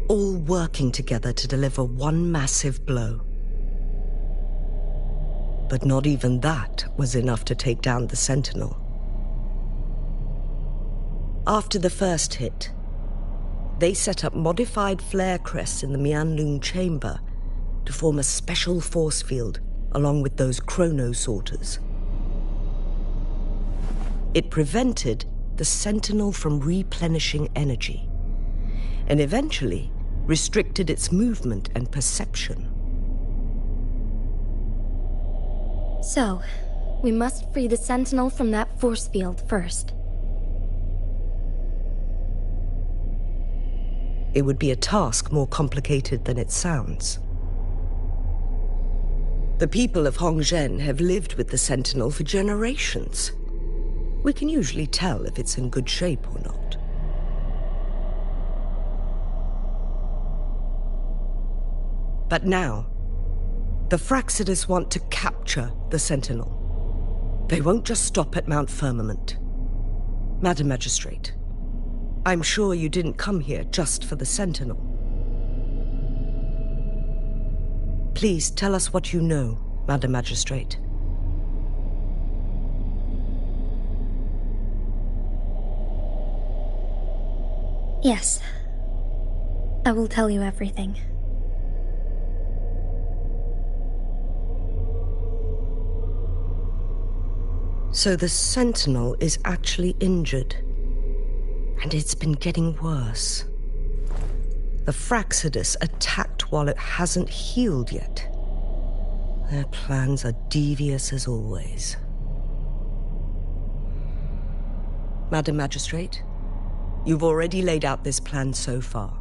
all working together to deliver one massive blow. But not even that was enough to take down the Sentinel. After the first hit, they set up modified flare crests in the Mianlung chamber to form a special force field along with those chronosorters. It prevented the Sentinel from replenishing energy, and eventually restricted its movement and perception. So, we must free the Sentinel from that force field first. It would be a task more complicated than it sounds. The people of Hongzhen have lived with the Sentinel for generations. We can usually tell if it's in good shape or not. But now, the Fraxidus want to capture the Sentinel. They won't just stop at Mount Firmament. Madam Magistrate, I'm sure you didn't come here just for the Sentinel. Please tell us what you know, Madam Magistrate. Yes. I will tell you everything. So the Sentinel is actually injured. And it's been getting worse. The Fraxidus attacked while it hasn't healed yet. Their plans are devious as always. Madam Magistrate, you've already laid out this plan so far.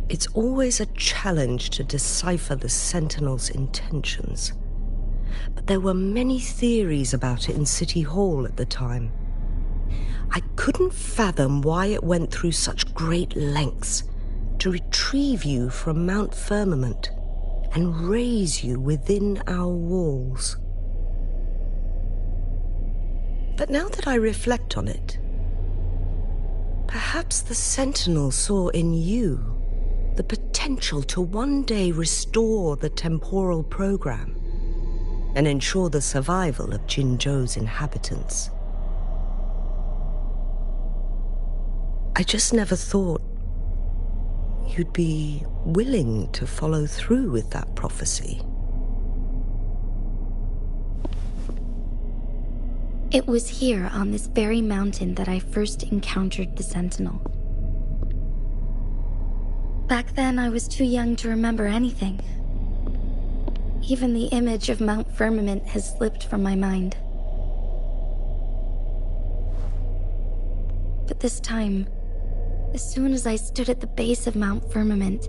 It's always a challenge to decipher the Sentinel's intentions. But there were many theories about it in City Hall at the time. I couldn't fathom why it went through such great lengths to retrieve you from Mount Firmament and raise you within our walls. But now that I reflect on it, perhaps the Sentinel saw in you the potential to one day restore the temporal program and ensure the survival of Jinzhou's inhabitants. I just never thought you'd be willing to follow through with that prophecy. It was here on this very mountain that I first encountered the Sentinel. Back then, I was too young to remember anything. Even the image of Mount Firmament has slipped from my mind. But this time, as soon as I stood at the base of Mount Firmament,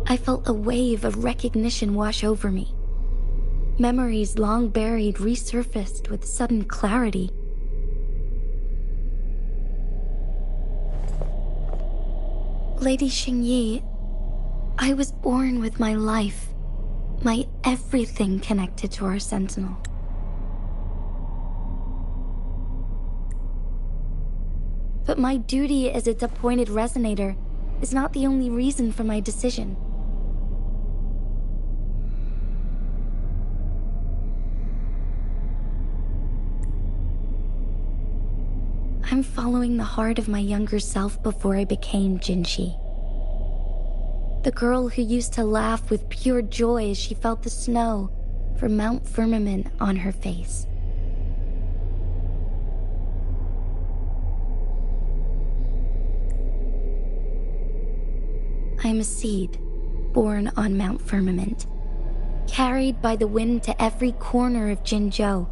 I felt a wave of recognition wash over me. Memories long buried resurfaced with sudden clarity. Lady Xingyi, I was born with my life, my everything connected to our Sentinel. But my duty as its appointed resonator is not the only reason for my decision. I'm following the heart of my younger self before I became Jinshi. The girl who used to laugh with pure joy as she felt the snow from Mount Firmament on her face. I'm a seed, born on Mount Firmament, carried by the wind to every corner of Jinzhou.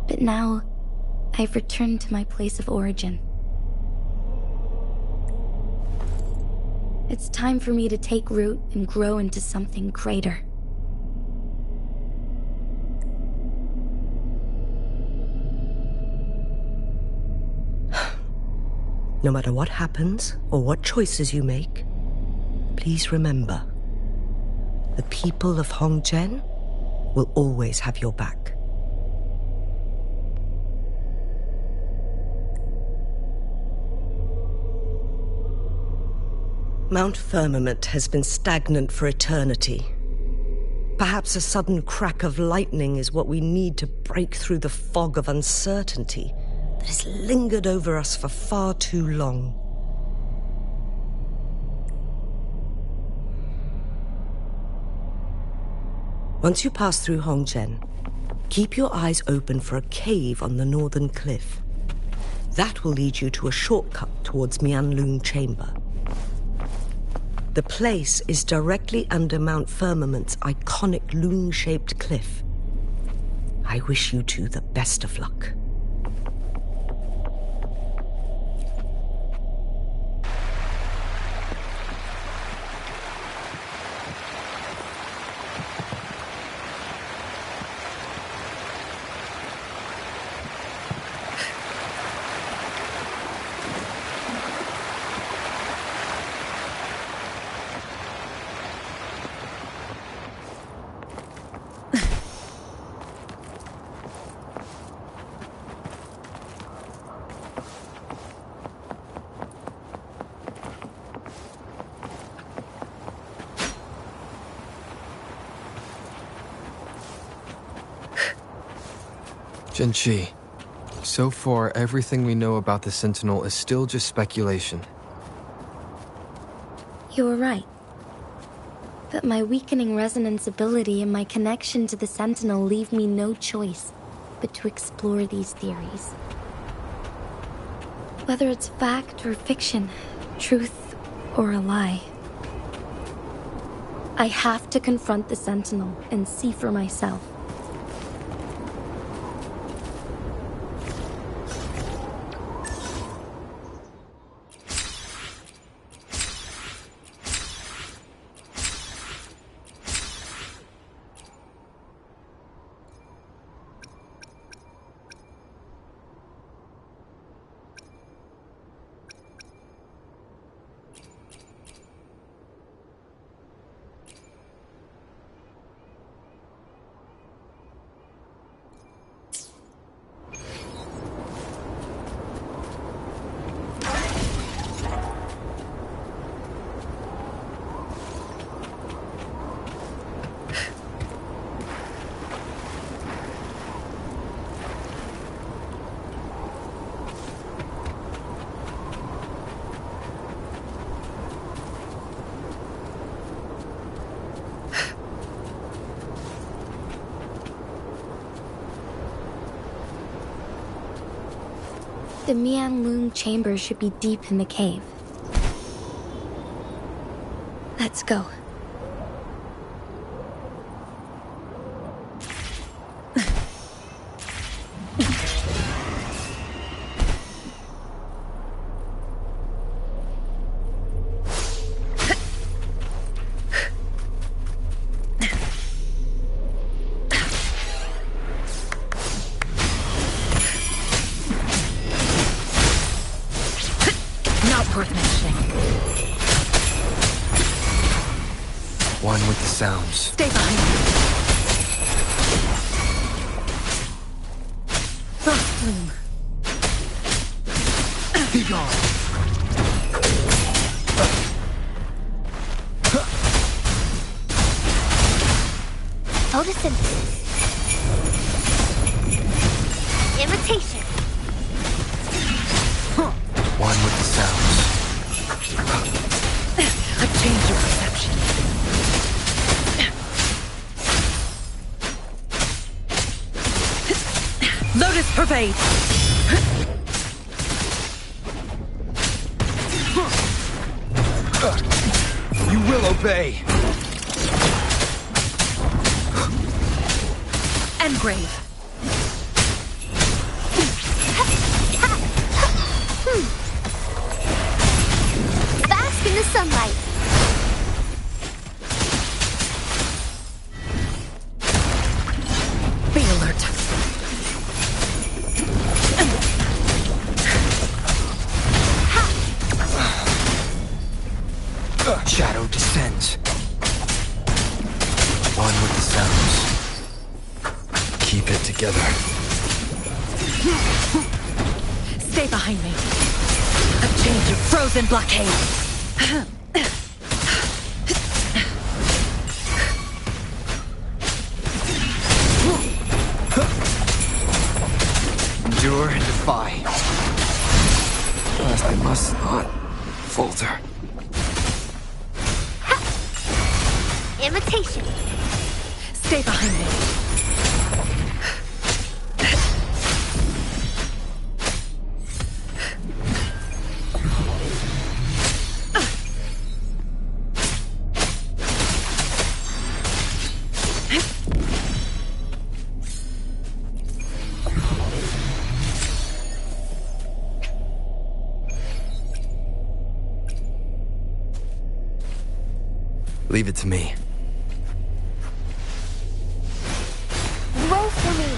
But now, I've returned to my place of origin. It's time for me to take root and grow into something greater. No matter what happens or what choices you make, please remember, the people of Hongzhen will always have your back. Mount Firmament has been stagnant for eternity. Perhaps a sudden crack of lightning is what we need to break through the fog of uncertainty that has lingered over us for far too long. Once you pass through Hongzhen, keep your eyes open for a cave on the northern cliff. That will lead you to a shortcut towards Mianlun Chamber. The place is directly under Mount Firmament's iconic loon-shaped cliff. I wish you two the best of luck. Jinchi, so far everything we know about the Sentinel is still just speculation. You were right. But my weakening resonance ability and my connection to the Sentinel leave me no choice but to explore these theories. Whether it's fact or fiction, truth or a lie. I have to confront the Sentinel and see for myself. The Mian-Loon chamber should be deep in the cave. Let's go. One with the sounds. Stay behind me. Frost Bloom. Be gone. Photosynthesis. Imitation. One with the sounds. A change of perception. Lotus Pervade! You will obey! Engrave! Bask in the sunlight. Be alert. Shadow descends. One with the sounds. Keep it together. Stay behind me. A change of frozen blockade. Endure and defy. Last I must not falter. Imitation. Stay behind me. Leave it to me. Roll for me.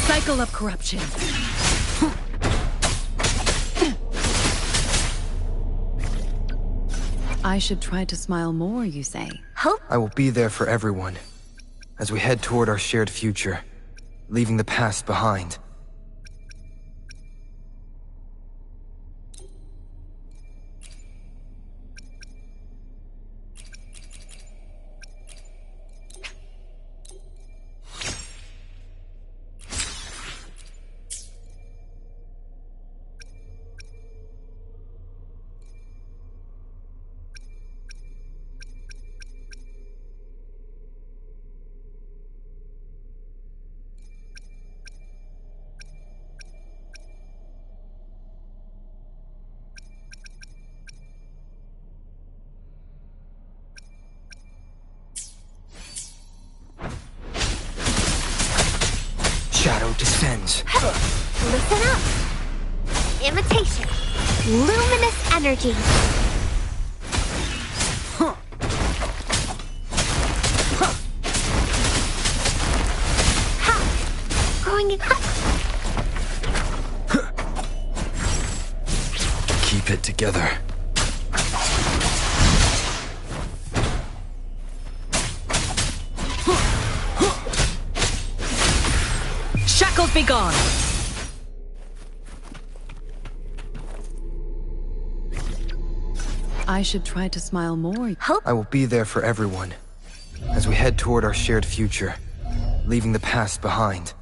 Cycle of corruption. I should try to smile more, you say? Hope. I will be there for everyone as we head toward our shared future, leaving the past behind. luminous energy. Growing it. Keep it together. Shackles be gone! I should try to smile more. I will be there for everyone as we head toward our shared future, leaving the past behind.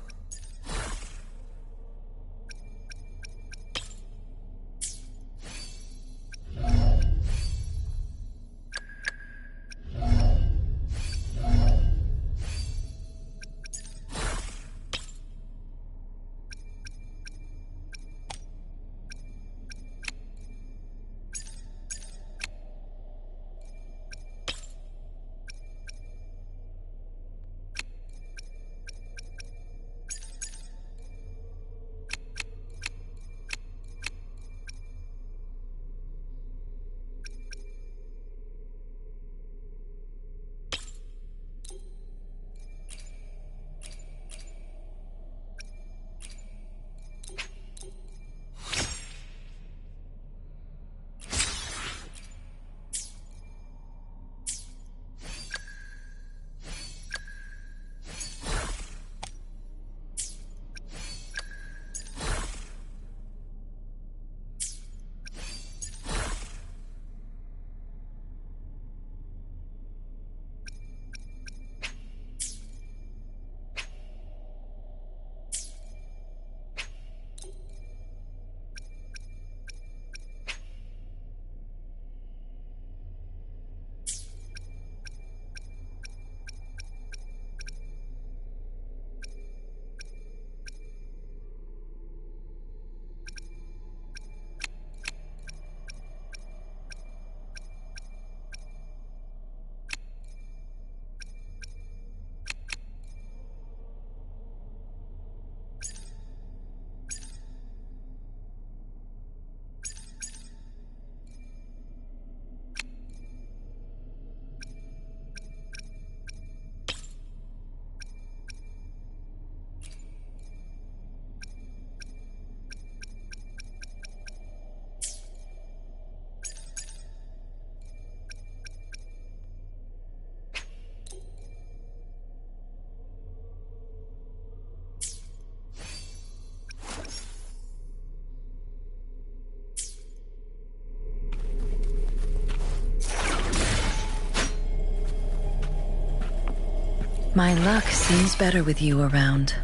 My luck seems better with you around.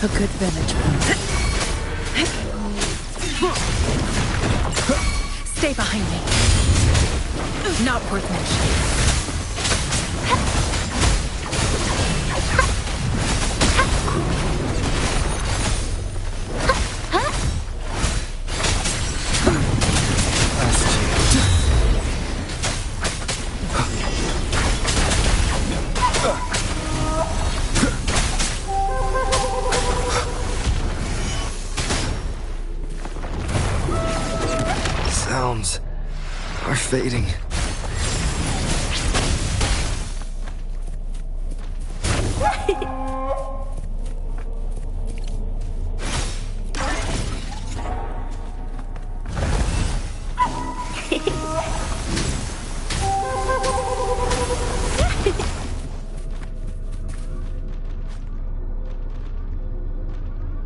A good vantage point. Stay behind me. Not worth mentioning. Sounds are fading.